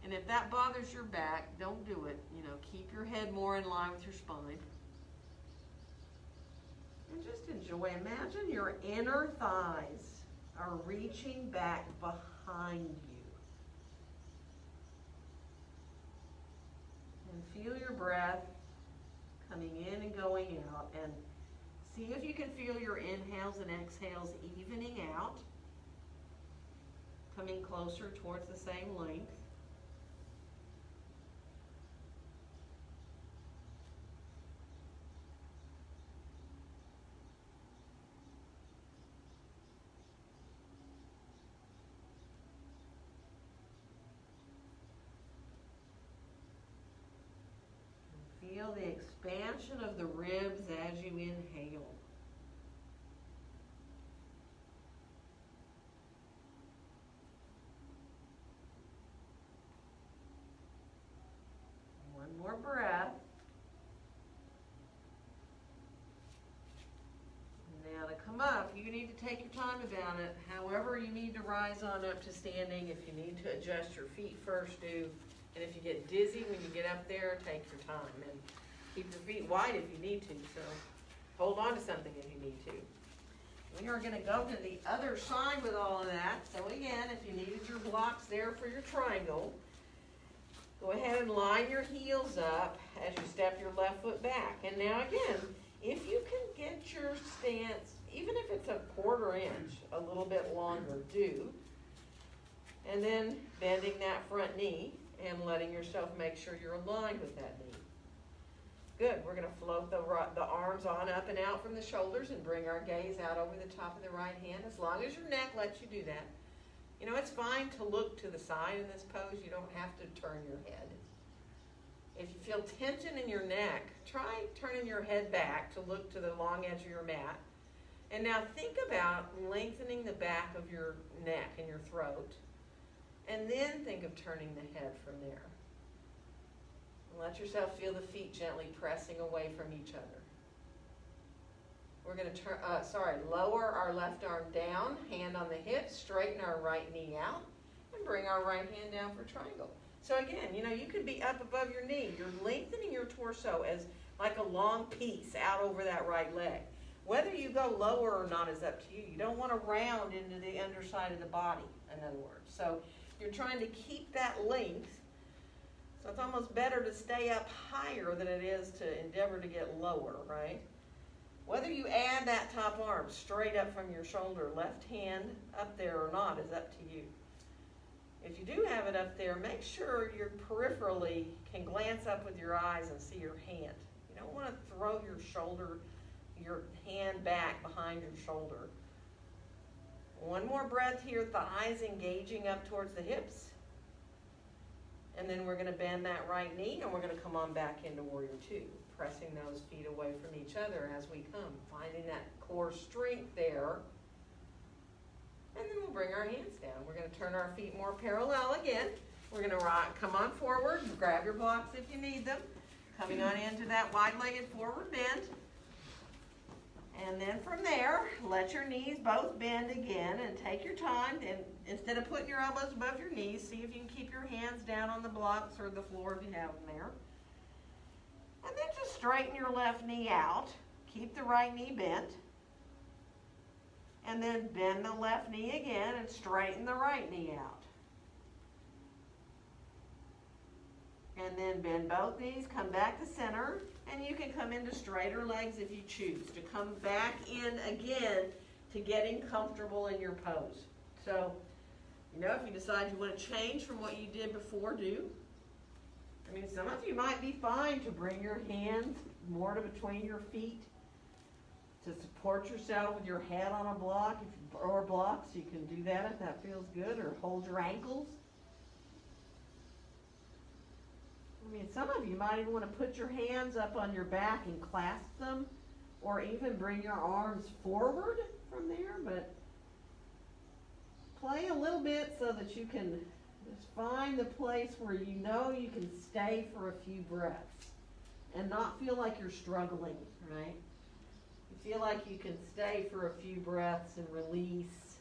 And if that bothers your back, don't do it. You know, keep your head more in line with your spine. And just enjoy. Imagine your inner thighs are reaching back behind you. And feel your breath coming in and going See if you can feel your inhales and exhales evening out, coming closer towards the same length. Feel the expansion of the ribs as you inhale. One more breath. Now to come up, you need to take your time about it. However, you need to rise on up to standing. If you need to adjust your feet first, do. And if you get dizzy when you get up there, take your time. And keep your feet wide if you need to. So hold on to something if you need to. We are going to go to the other side with all of that. So again, if you needed your blocks there for your triangle, go ahead and line your heels up as you step your left foot back. And now again, if you can get your stance, even if it's a 1/4 inch, a little bit longer, do. And then bending that front knee and letting yourself make sure you're aligned with that knee. Good. We're going to float the arms on up and out from the shoulders and bring our gaze out over the top of the right hand, as long as your neck lets you do that. You know, it's fine to look to the side in this pose. You don't have to turn your head. If you feel tension in your neck, try turning your head back to look to the long edge of your mat. And now think about lengthening the back of your neck and your throat. And then think of turning the head from there. And let yourself feel the feet gently pressing away from each other. We're going to lower our left arm down, hand on the hip, straighten our right knee out, and bring our right hand down for triangle. So again, you know, you could be up above your knee. You're lengthening your torso as like a long piece out over that right leg. Whether you go lower or not is up to you. You don't want to round into the underside of the body, in other words. So you're trying to keep that length. So it's almost better to stay up higher than it is to endeavor to get lower, right? Whether you add that top arm straight up from your shoulder, left hand up there or not is up to you. If you do have it up there, make sure you peripherally can glance up with your eyes and see your hand. You don't want to throw your hand back behind your shoulder. One more breath here, thighs engaging up towards the hips. And then we're going to bend that right knee and we're going to come on back into Warrior Two, pressing those feet away from each other as we come, finding that core strength there. And then we'll bring our hands down. We're going to turn our feet more parallel again. We're going to come on forward, grab your blocks if you need them. Coming on into that wide-legged forward bend. And then from there, let your knees both bend again and take your time. And instead of putting your elbows above your knees, see if you can keep your hands down on the blocks or the floor if you have them there. And then just straighten your left knee out. Keep the right knee bent. And then bend the left knee again and straighten the right knee out. And then bend both knees, come back to center, and you can come into straighter legs if you choose, to come back in again to getting comfortable in your pose. So, you know, if you decide you want to change from what you did before, do. I mean, some of you might be fine to bring your hands more to between your feet to support yourself with your head on a block or blocks. You can do that if that feels good, or hold your ankles. I mean, some of you might even want to put your hands up on your back and clasp them, or even bring your arms forward from there, but play a little bit so that you can just find the place where you know you can stay for a few breaths and not feel like you're struggling, right? You feel like you can stay for a few breaths and release.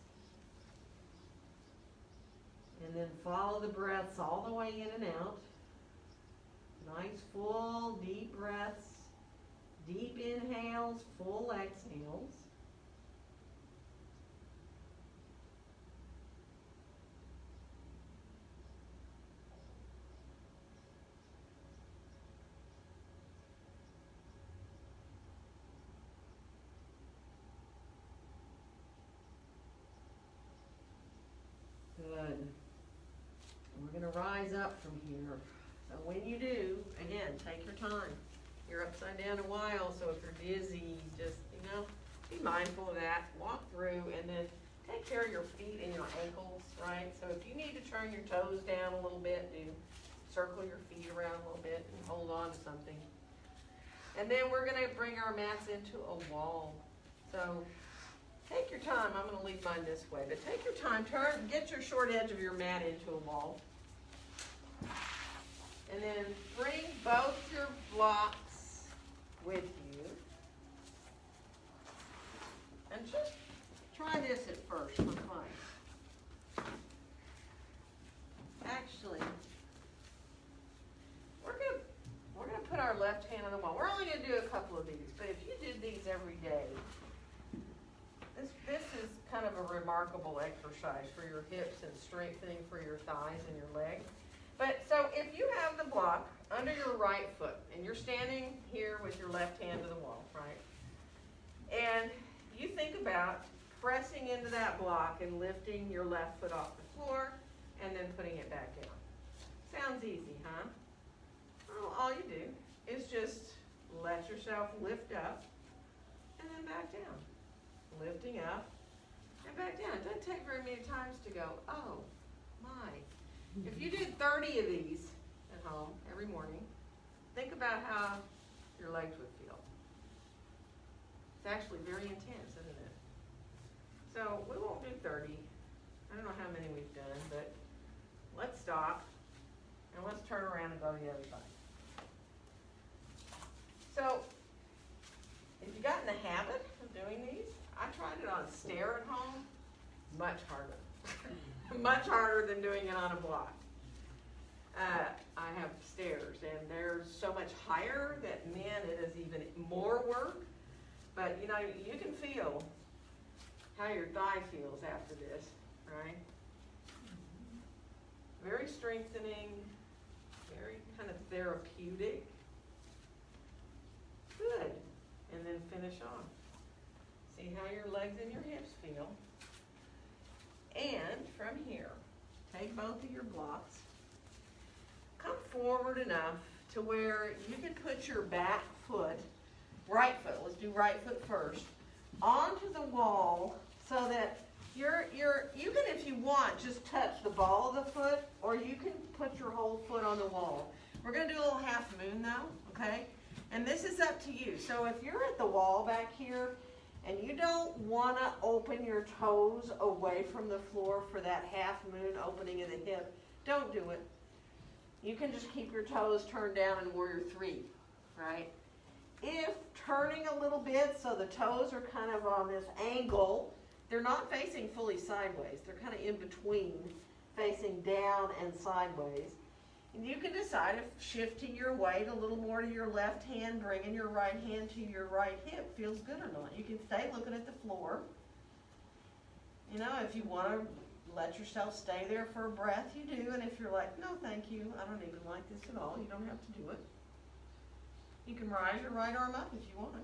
And then follow the breaths all the way in and out. Nice, full, deep breaths, deep inhales, full exhales. gonna rise up from here. So when you do, again, take your time. You're upside down a while, so if you're dizzy, just, be mindful of that. Walk through and then take care of your feet and your ankles, right? So if you need to turn your toes down a little bit, circle your feet around a little bit and hold on to something. And then we're gonna bring our mats into a wall. So take your time. I'm gonna leave mine this way, but take your time, get your short edge of your mat into a wall. And then bring both your blocks with you. And just try this at first for fun. Actually, we're gonna put our left hand on the wall. We're only gonna do a couple of these, but if you did these every day, this is kind of a remarkable exercise for your hips and strengthening for your thighs and your legs. But so if you have the block under your right foot and you're standing here with your left hand to the wall, right? And you think about pressing into that block and lifting your left foot off the floor and then putting it back down. Sounds easy, huh? Well, all you do is just let yourself lift up and then back down. Lifting up and back down. It doesn't take very many times to go, oh my. If you did 30 of these at home every morning, think about how your legs would feel. It's actually very intense, isn't it? So we won't do 30. I don't know how many we've done, but let's stop and let's turn around and go to the other side. So if you got in the habit of doing these, I tried it on a stair at home, much harder. Much harder than doing it on a block. I have stairs and they're so much higher that, man, it is even more work. But you can feel how your thigh feels after this, right? Very strengthening, very kind of therapeutic. Good. And then finish off. See how your legs and your hips feel. And from here, take both of your blocks, come forward enough to where you can put your back foot, right foot, let's do right foot first, onto the wall so that you can, if you want, just touch the ball of the foot, or you can put your whole foot on the wall. We're going to do a little half moon though, okay? And this is up to you. So if you're at the wall back here, and you don't want to open your toes away from the floor for that half moon opening of the hip, don't do it. You can just keep your toes turned down in warrior three, right? If turning a little bit so the toes are kind of on this angle, they're not facing fully sideways. They're kind of in between, facing down and sideways. And you can decide if shifting your weight a little more to your left hand, bringing your right hand to your right hip feels good or not. You can stay looking at the floor. If you want to let yourself stay there for a breath, you do. And if you're like, no, thank you, I don't even like this at all, you don't have to do it. You can rise your right arm up if you want.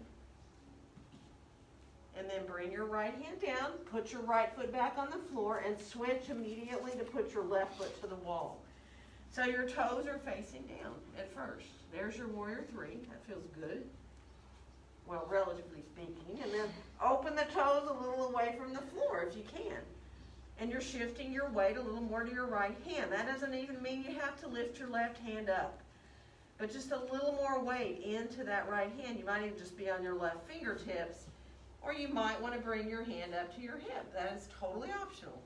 And then bring your right hand down, put your right foot back on the floor, and switch immediately to put your left foot to the wall. So your toes are facing down at first. There's your warrior three. That feels good. Well, relatively speaking. And then open the toes a little away from the floor if you can. And you're shifting your weight a little more to your right hand. That doesn't even mean you have to lift your left hand up. But just a little more weight into that right hand. You might even just be on your left fingertips. Or you might want to bring your hand up to your hip. That is totally optional.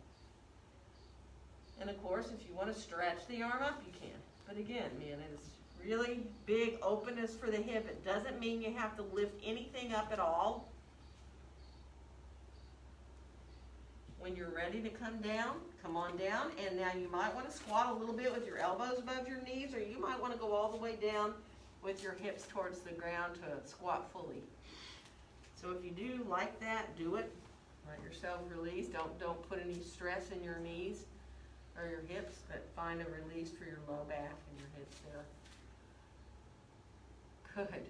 And of course, if you want to stretch the arm up, you can. But again, man, it is really big openness for the hip. It doesn't mean you have to lift anything up at all. When you're ready to come down, come on down. And now you might want to squat a little bit with your elbows above your knees, or you might want to go all the way down with your hips towards the ground to squat fully. So if you do like that, do it. Let yourself release. Don't put any stress in your knees or your hips, but find a release for your low back and your hips there. Good.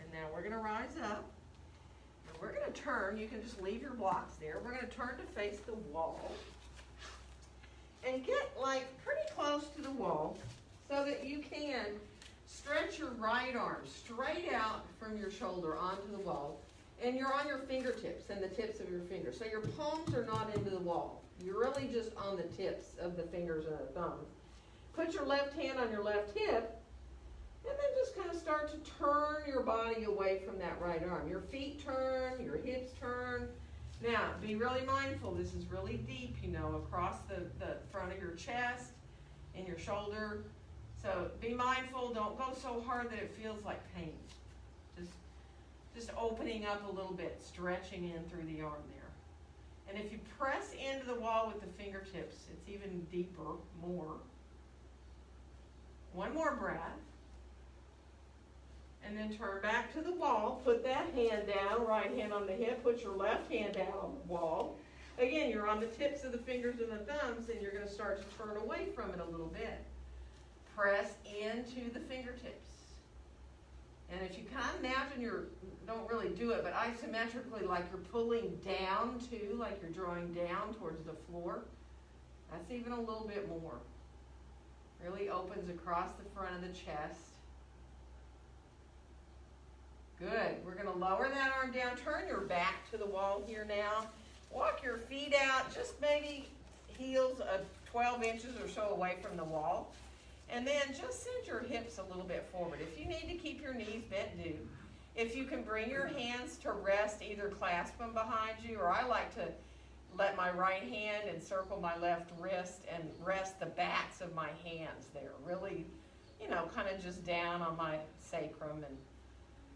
And now we're going to rise up. And we're going to turn. You can just leave your blocks there. We're going to turn to face the wall. and get like pretty close to the wall so that you can stretch your right arm straight out from your shoulder onto the wall. And you're on your fingertips and the tips of your fingers. So your palms are not into the wall. You're really just on the tips of the fingers and the thumbs. Put your left hand on your left hip, and then just kind of start to turn your body away from that right arm. Your feet turn, your hips turn. Now, be really mindful. This is really deep, you know, across the front of your chest and your shoulder. So be mindful. Don't go so hard that it feels like pain. Just opening up a little bit, stretching in through the arm there. And if you press into the wall with the fingertips, it's even deeper, more. One more breath. And then turn back to the wall. Put that hand down, right hand on the hip. Put your left hand down on the wall. Again, you're on the tips of the fingers and the thumbs, and you're going to start to turn away from it a little bit. Press into the fingertips. And if you kind of imagine don't really do it, but isometrically, like you're pulling down too, like you're drawing down towards the floor, that's even a little bit more. Really opens across the front of the chest. Good. We're going to lower that arm down. Turn your back to the wall here now. Walk your feet out, just maybe heels of 12 inches or so away from the wall. And then just send your hips a little bit forward. If you need to keep your knees bent, do. If you can bring your hands to rest, either clasp them behind you, or I like to let my right hand encircle my left wrist and rest the backs of my hands there. Really, you know, kind of just down on my sacrum and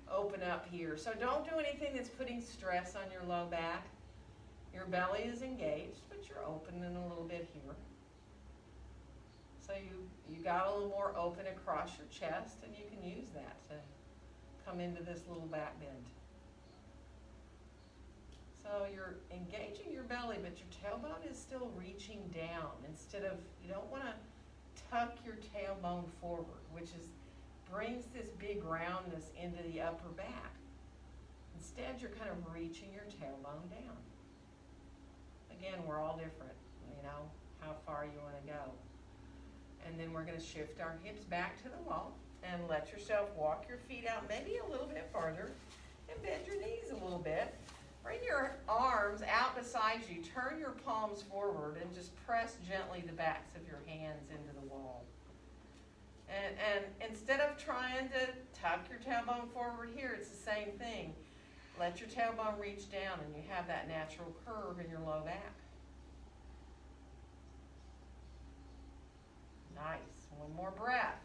open up here. So don't do anything that's putting stress on your low back. Your belly is engaged, but you're opening a little bit here. So you got a little more open across your chest, and you can use that to come into this little back bend. So you're engaging your belly, but your tailbone is still reaching down. Instead of, you don't want to tuck your tailbone forward, which brings this big roundness into the upper back. Instead, you're kind of reaching your tailbone down. Again, we're all different, you know, how far you want to go. And then we're going to shift our hips back to the wall and let yourself walk your feet out maybe a little bit farther and bend your knees a little bit. Bring your arms out beside you. Turn your palms forward and just press gently the backs of your hands into the wall. And instead of trying to tuck your tailbone forward here, it's the same thing. Let your tailbone reach down and you have that natural curve in your low back. Nice. One more breath.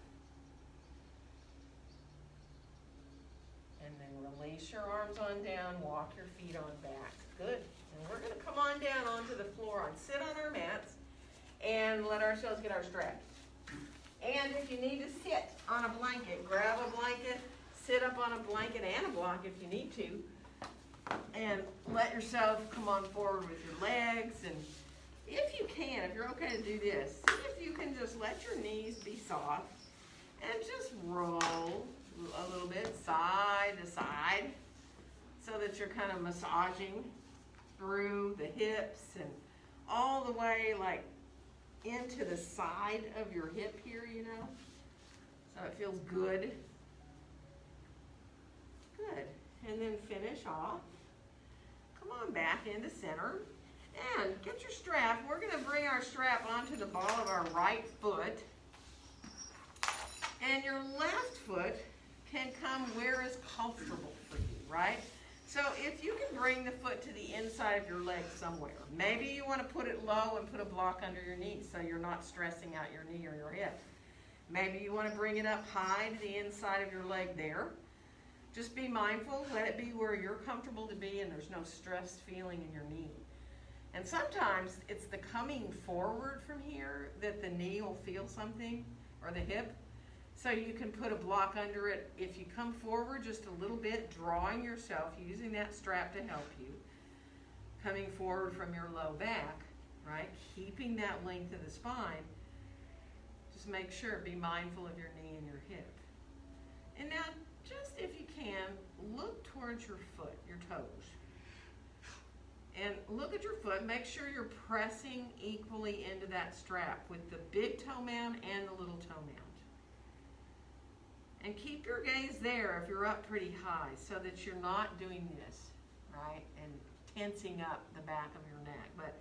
And then release your arms on down, walk your feet on back. Good. And we're going to come on down onto the floor and sit on our mats and let ourselves get our straps. And if you need to sit on a blanket, grab a blanket, sit up on a blanket and a block if you need to, and let yourself come on forward with your legs. And if you can, if you're okay to do this, see if you can just let your knees be soft and just roll a little bit side to side so that you're kind of massaging through the hips and all the way like into the side of your hip here, you know, so it feels good. Good. And then finish off. Come on back into center. And get your strap. We're going to bring our strap onto the ball of our right foot. And your left foot can come where is comfortable for you, right? So if you can bring the foot to the inside of your leg somewhere, maybe you want to put it low and put a block under your knee so you're not stressing out your knee or your hip. Maybe you want to bring it up high to the inside of your leg there. Just be mindful, let it be where you're comfortable to be and there's no stressed feeling in your knee. And sometimes it's the coming forward from here that the knee will feel something, or the hip. So you can put a block under it. If you come forward just a little bit, drawing yourself, using that strap to help you, coming forward from your low back, right? Keeping that length of the spine. Just make sure, be mindful of your knee and your hip. And now, just if you can, look towards your foot, your toes. And look at your foot. Make sure you're pressing equally into that strap with the big toe mound and the little toe mound. And keep your gaze there if you're up pretty high so that you're not doing this, right? And tensing up the back of your neck, but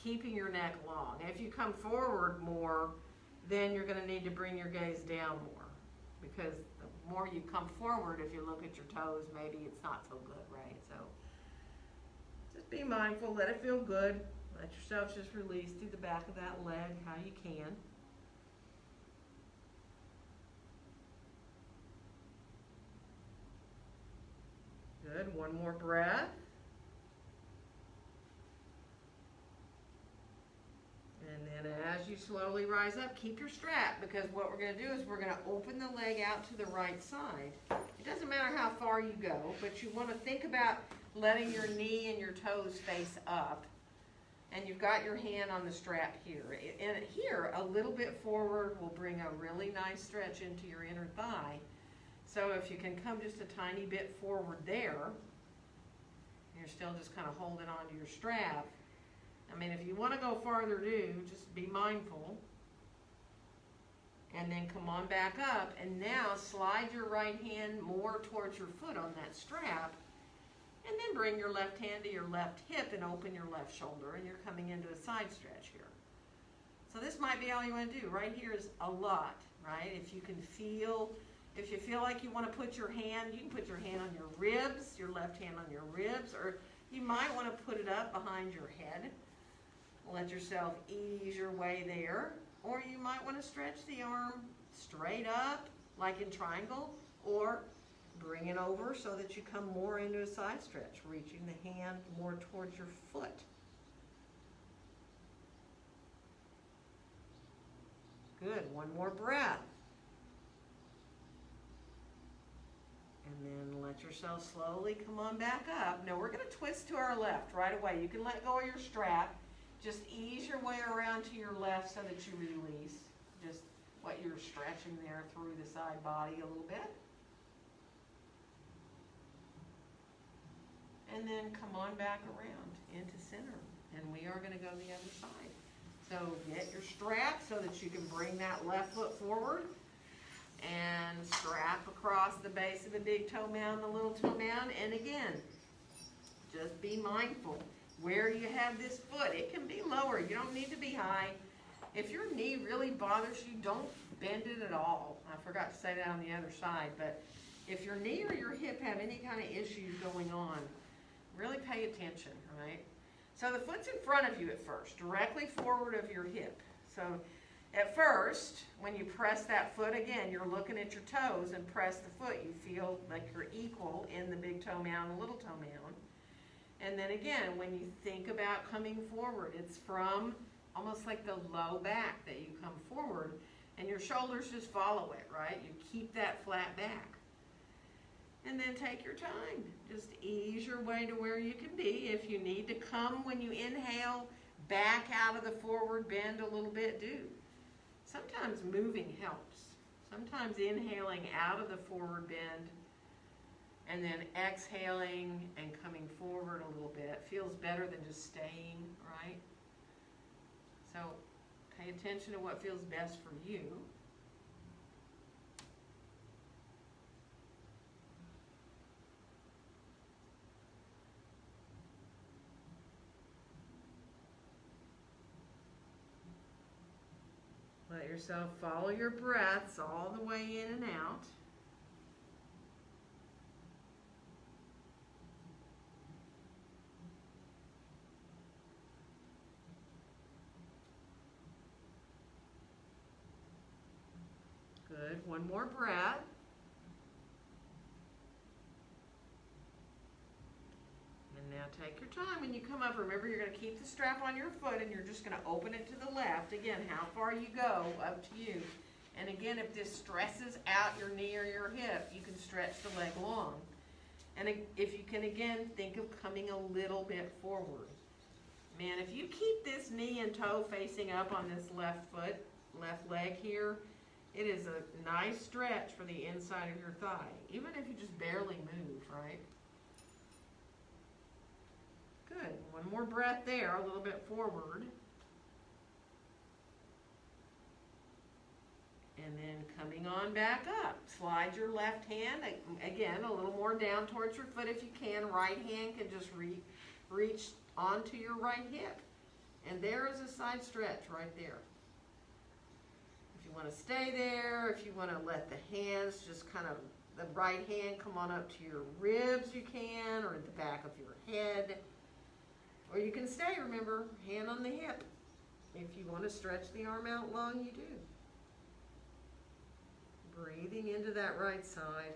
keeping your neck long. If you come forward more, then you're going to need to bring your gaze down more, because the more you come forward, if you look at your toes, maybe it's not so good, right? So just be mindful, let it feel good. Let yourself just release through the back of that leg how you can. Good, one more breath. And then as you slowly rise up, keep your strap, because what we're going to do is we're going to open the leg out to the right side. It doesn't matter how far you go, but you want to think about letting your knee and your toes face up. And you've got your hand on the strap here. And here, a little bit forward will bring a really nice stretch into your inner thigh. So if you can come just a tiny bit forward there, you're still just kind of holding on to your strap. I mean, if you want to go farther, just be mindful. And then come on back up, and now slide your right hand more towards your foot on that strap, and then bring your left hand to your left hip and open your left shoulder, and you're coming into a side stretch here. So this might be all you want to do. Right here is a lot, right? If you feel like you want to put your hand, you can put your hand on your ribs, your left hand on your ribs, or you might want to put it up behind your head. Let yourself ease your way there. Or you might want to stretch the arm straight up, like in triangle, or bring it over so that you come more into a side stretch, reaching the hand more towards your foot. Good, one more breath. And then let yourself slowly come on back up. Now we're going to twist to our left right away. You can let go of your strap. Just ease your way around to your left so that you release just what you're stretching there through the side body a little bit. And then come on back around into center. And we are going to go the other side. So get your strap so that you can bring that left foot forward. And strap across the base of the big toe mound, the little toe mound. And again, just be mindful. Where you have this foot, it can be lower. You don't need to be high. If your knee really bothers you, don't bend it at all. I forgot to say that on the other side, but if your knee or your hip have any kind of issues going on, really pay attention, right? So the foot's in front of you at first, directly forward of your hip. So at first, when you press that foot, again, you're looking at your toes and press the foot. You feel like you're equal in the big toe mound and little toe mound. And then again, when you think about coming forward, it's from almost like the low back that you come forward, and your shoulders just follow it, right? You keep that flat back. And then take your time. Just ease your way to where you can be. If you need to come when you inhale, back out of the forward bend a little bit, do. Sometimes moving helps. Sometimes inhaling out of the forward bend and then exhaling and coming forward a little bit feels better than just staying, right? So pay attention to what feels best for you. Let yourself follow your breaths all the way in and out. Good. One more breath. And now take your time. When you come up, remember you're going to keep the strap on your foot and you're just going to open it to the left. Again, how far you go, up to you. And again, if this stresses out your knee or your hip, you can stretch the leg long. And if you can, again, think of coming a little bit forward. Man, if you keep this knee and toe facing up on this left foot, left leg here, it is a nice stretch for the inside of your thigh, even if you just barely move, right? Good. One more breath there, a little bit forward. And then coming on back up. Slide your left hand, again, a little more down towards your foot if you can. Right hand can just reach onto your right hip. And there is a side stretch right there. If you want to stay there, if you want to let the hands just kind of, the right hand come on up to your ribs, you can, or at the back of your head. Or you can stay, remember, hand on the hip. If you want to stretch the arm out long, you do. Breathing into that right side.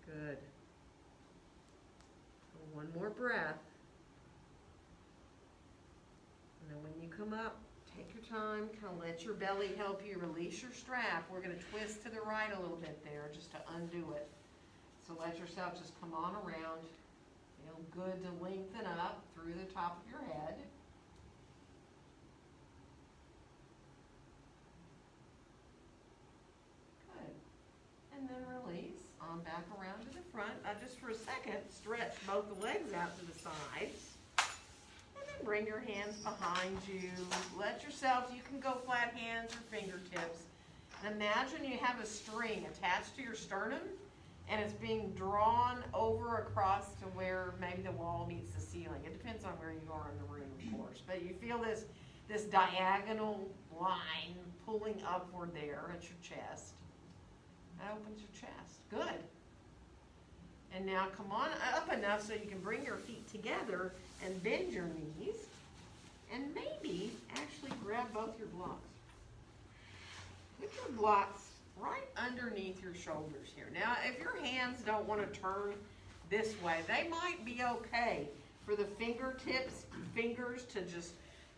Good. One more breath. And then when you come up, take your time, kind of let your belly help you release your strap. We're going to twist to the right a little bit there just to undo it. So let yourself just come on around. Feel good to lengthen up through the top of your head. Good. And then release on back around to the front. Now just for a second, stretch both the legs out to the sides. And then bring your hands behind you. Let yourself, you can go flat hands or fingertips. And imagine you have a string attached to your sternum and it's being drawn over across to where maybe the wall meets the ceiling. It depends on where you are in the room, of course. But you feel this diagonal line pulling upward there at your chest. That opens your chest. Good. And now come on up enough so you can bring your feet together and bend your knees. And maybe actually grab both your blocks. Put your blocks right underneath your shoulders here. Now, if your hands don't want to turn this way, they might be okay for the fingers to just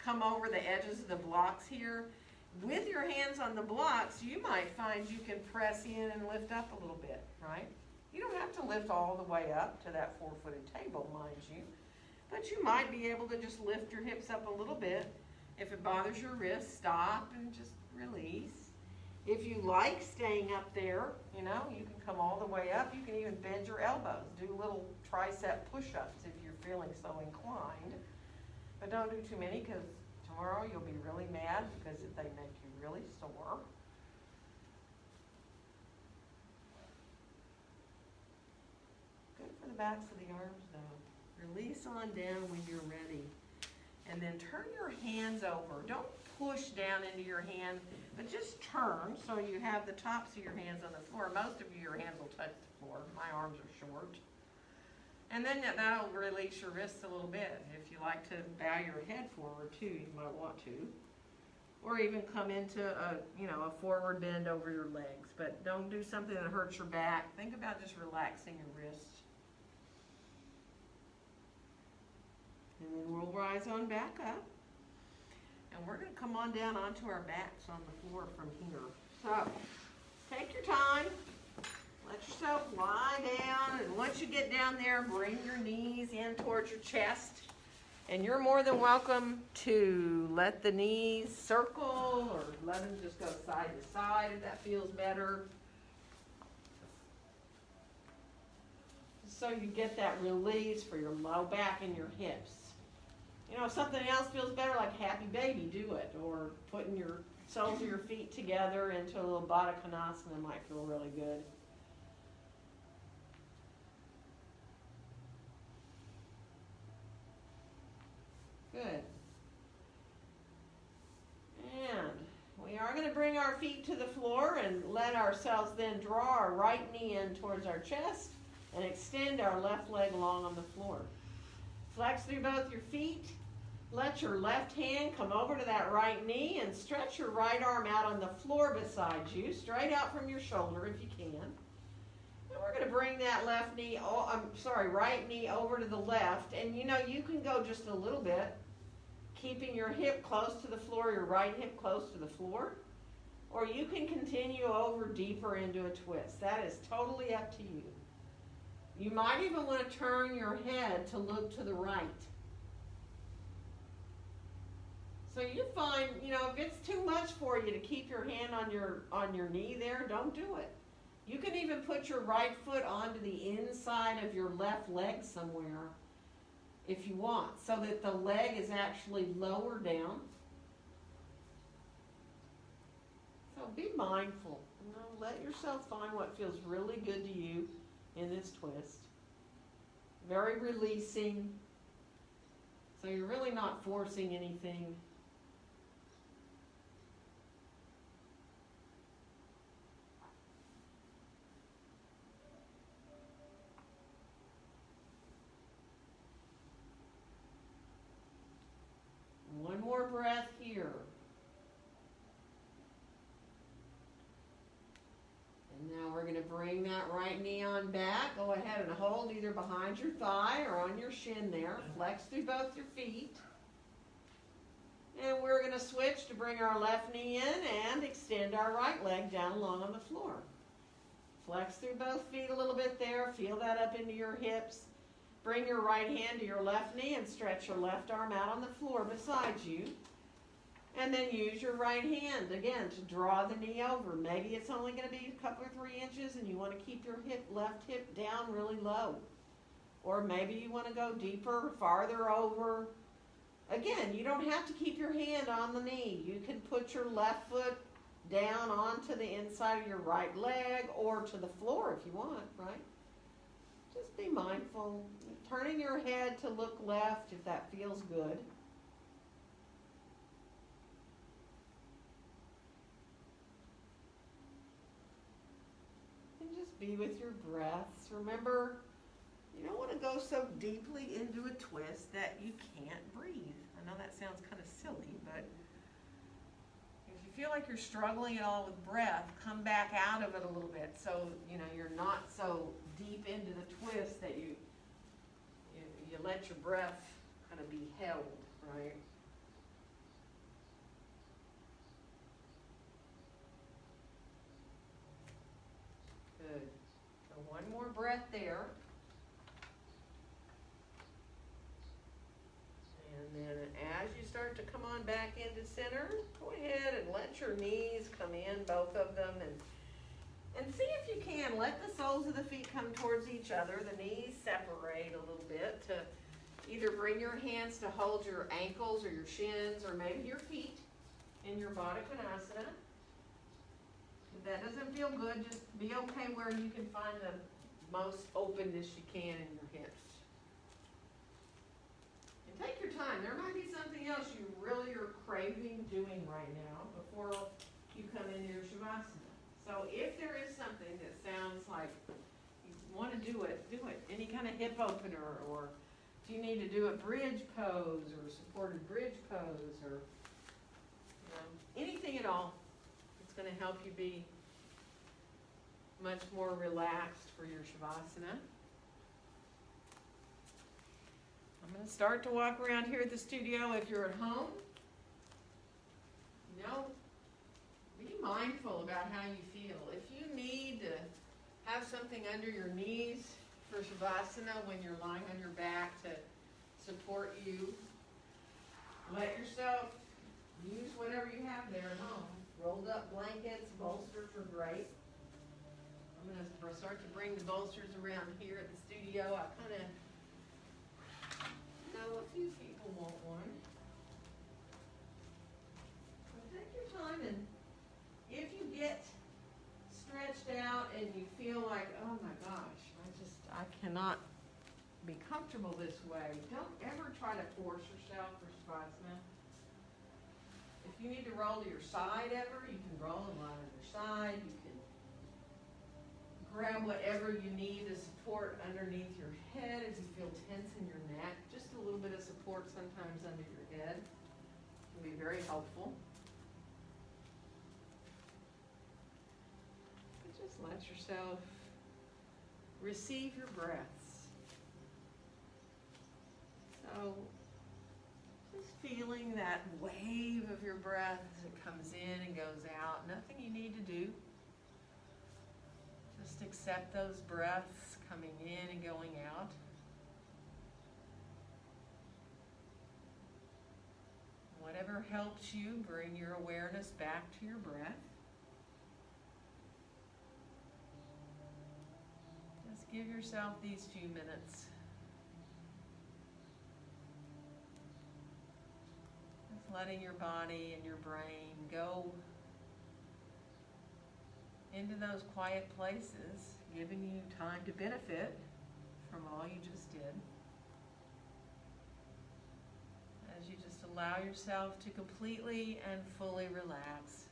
come over the edges of the blocks here. With your hands on the blocks, you might find you can press in and lift up a little bit, right? You don't have to lift all the way up to that 4-footed table, mind you. But you might be able to just lift your hips up a little bit. If it bothers your wrist, stop and just release. If you like staying up there, you know, you can come all the way up. You can even bend your elbows. Do little tricep push-ups if you're feeling so inclined. But don't do too many because tomorrow you'll be really mad because they make you really sore. Good for the backs of the arms though. Release on down when you're ready. And then turn your hands over. Don't push down into your hand, but just turn so you have the tops of your hands on the floor. Most of your hands will touch the floor. My arms are short. And then that'll release your wrists a little bit. If you like to bow your head forward too, you might want to. Or even come into a forward bend over your legs. But don't do something that hurts your back. Think about just relaxing your wrists. And then we'll rise on back up. And we're going to come on down onto our backs on the floor from here. So, take your time. Let yourself lie down. And once you get down there, bring your knees in towards your chest. And you're more than welcome to let the knees circle or let them just go side to side if that feels better. So you get that release for your low back and your hips. You know, if something else feels better, like happy baby, do it. Or putting your soles of your feet together into a little Baddha Konasana might feel really good. Good. And we are going to bring our feet to the floor and let ourselves then draw our right knee in towards our chest and extend our left leg long on the floor. Flex through both your feet. Let your left hand come over to that right knee and stretch your right arm out on the floor beside you, straight out from your shoulder if you can. And we're going to bring that right knee over to the left. And you know, you can go just a little bit, keeping your hip close to the floor, your right hip close to the floor. Or you can continue over deeper into a twist. That is totally up to you. You might even want to turn your head to look to the right. So you find, you know, if it's too much for you to keep your hand on your knee there, don't do it. You can even put your right foot onto the inside of your left leg somewhere if you want, so that the leg is actually lower down. So be mindful. You know, let yourself find what feels really good to you in this twist. Very releasing. So you're really not forcing anything. One more breath here. And now we're going to bring that right knee on back. Go ahead and hold either behind your thigh or on your shin there. Flex through both your feet. And we're going to switch to bring our left knee in and extend our right leg down along on the floor. Flex through both feet a little bit there. Feel that up into your hips. Bring your right hand to your left knee and stretch your left arm out on the floor beside you. And then use your right hand, again, to draw the knee over. Maybe it's only going to be a couple or 3 inches and you want to keep your left hip down really low. Or maybe you want to go deeper, farther over. Again, you don't have to keep your hand on the knee. You can put your left foot down onto the inside of your right leg or to the floor if you want, right? Just be mindful. Turning your head to look left if that feels good. And just be with your breaths. Remember, you don't want to go so deeply into a twist that you can't breathe. I know that sounds kind of silly, but if you feel like you're struggling at all with breath, come back out of it a little bit so you're not so deep into the twist that you let your breath kind of be held, right? Good. So one more breath there. And then as you start to come on back into center, go ahead and let your knees come in, both of them, and see if you can. Let the soles of the feet come towards each other. The knees separate a little bit to either bring your hands to hold your ankles or your shins or maybe your feet in your Baddha Konasana. If that doesn't feel good, just be okay where you can find the most openness you can in your hips. And take your time. There might be something else you really are craving doing right now before you come into your Shavasana. So if there is something that sounds like you want to do it, do it. Any kind of hip opener, or if you need to do a bridge pose or a supported bridge pose, or anything at all that's going to help you be much more relaxed for your Shavasana. I'm going to start to walk around here at the studio. If you're at home, be mindful about how you feel. If you need to have something under your knees for Shavasana when you're lying on your back to support you, let yourself use whatever you have there at home. Rolled up blankets, bolsters are great. I'm going to start to bring the bolsters around here at the studio. I kind of know a few people want one. So take your time, and if you get stretched out and you feel like, oh my gosh, I cannot be comfortable this way, don't ever try to force yourself for Shavasana. If you need to roll to your side ever, you can roll and lie on your side. You can grab whatever you need to support underneath your head if you feel tense in your neck. Just a little bit of support sometimes under your head can be very helpful. But just let yourself receive your breaths. So just feeling that wave of your breath as it comes in and goes out. Nothing you need to do. Just accept those breaths coming in and going out. Whatever helps you, bring your awareness back to your breath. Just give yourself these few minutes. Just letting your body and your brain go into those quiet places, giving you time to benefit from all you just did. As you just allow yourself to completely and fully relax.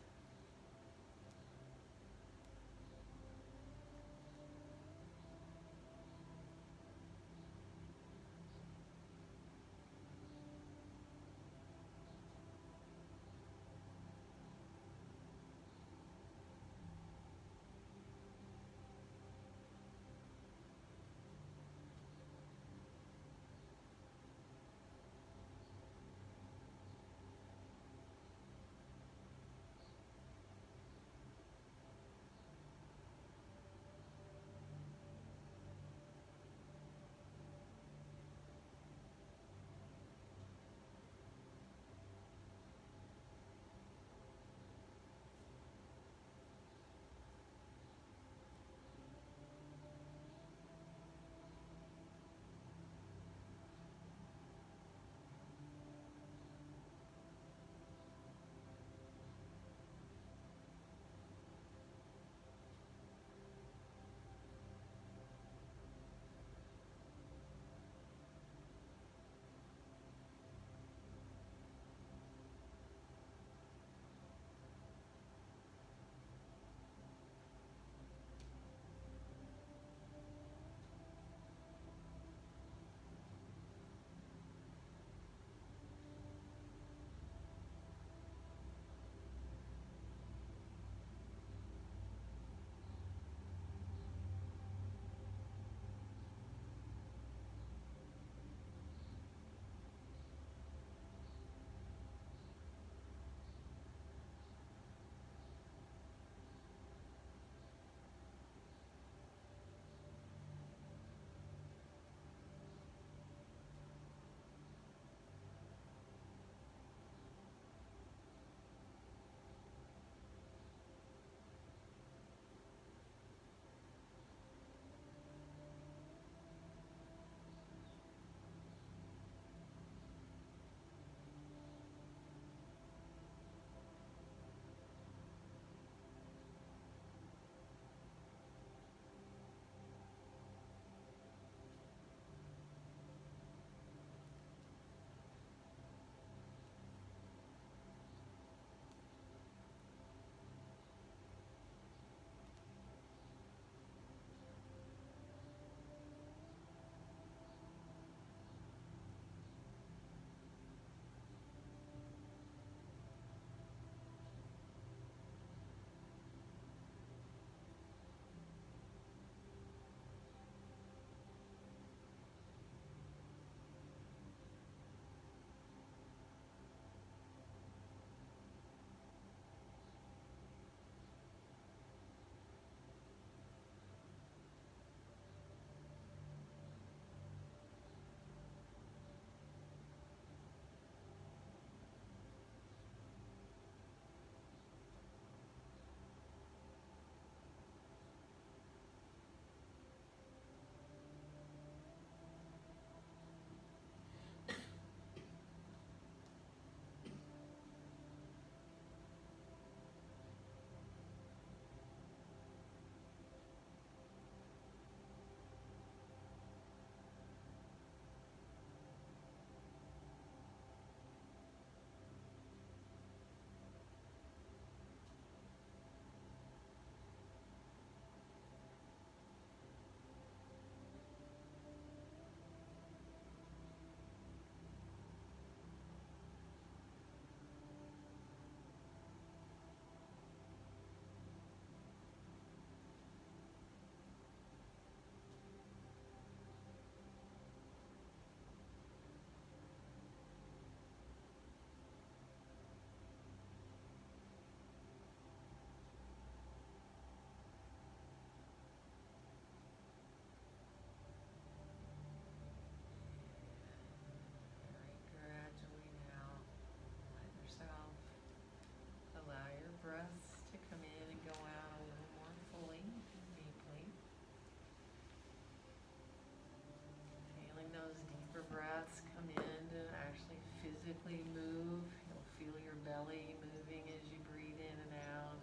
physically move. You'll feel your belly moving as you breathe in and out,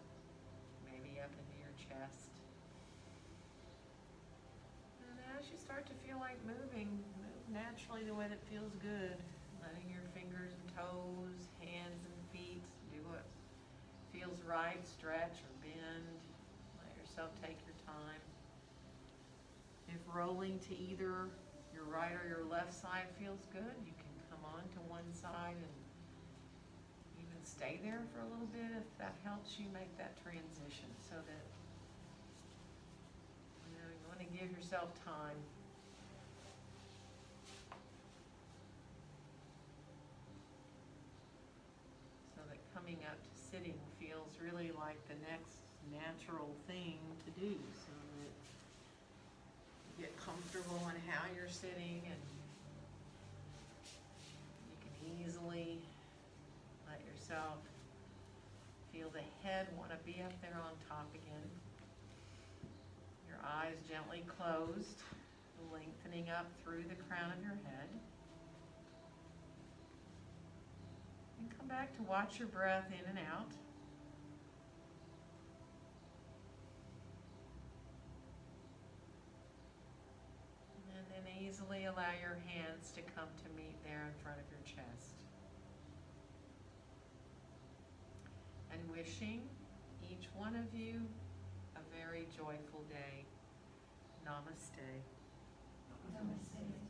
maybe up into your chest. And as you start to feel like moving, move naturally the way that feels good. Letting your fingers and toes, hands and feet do what feels right, stretch or bend. Let yourself take your time. If rolling to either your right or your left side feels good, you can come on to one side and even stay there for a little bit if that helps you make that transition, so that you want to give yourself time. So that coming up to sitting feels really like the next natural thing to do, so that you get comfortable in how you're sitting and you can easily let yourself feel the head want to be up there on top again. Your eyes gently closed, lengthening up through the crown of your head. And come back to watch your breath in and out. And then easily allow your hands to come to meet there in front of your chest. And wishing each one of you a very joyful day. Namaste. Namaste.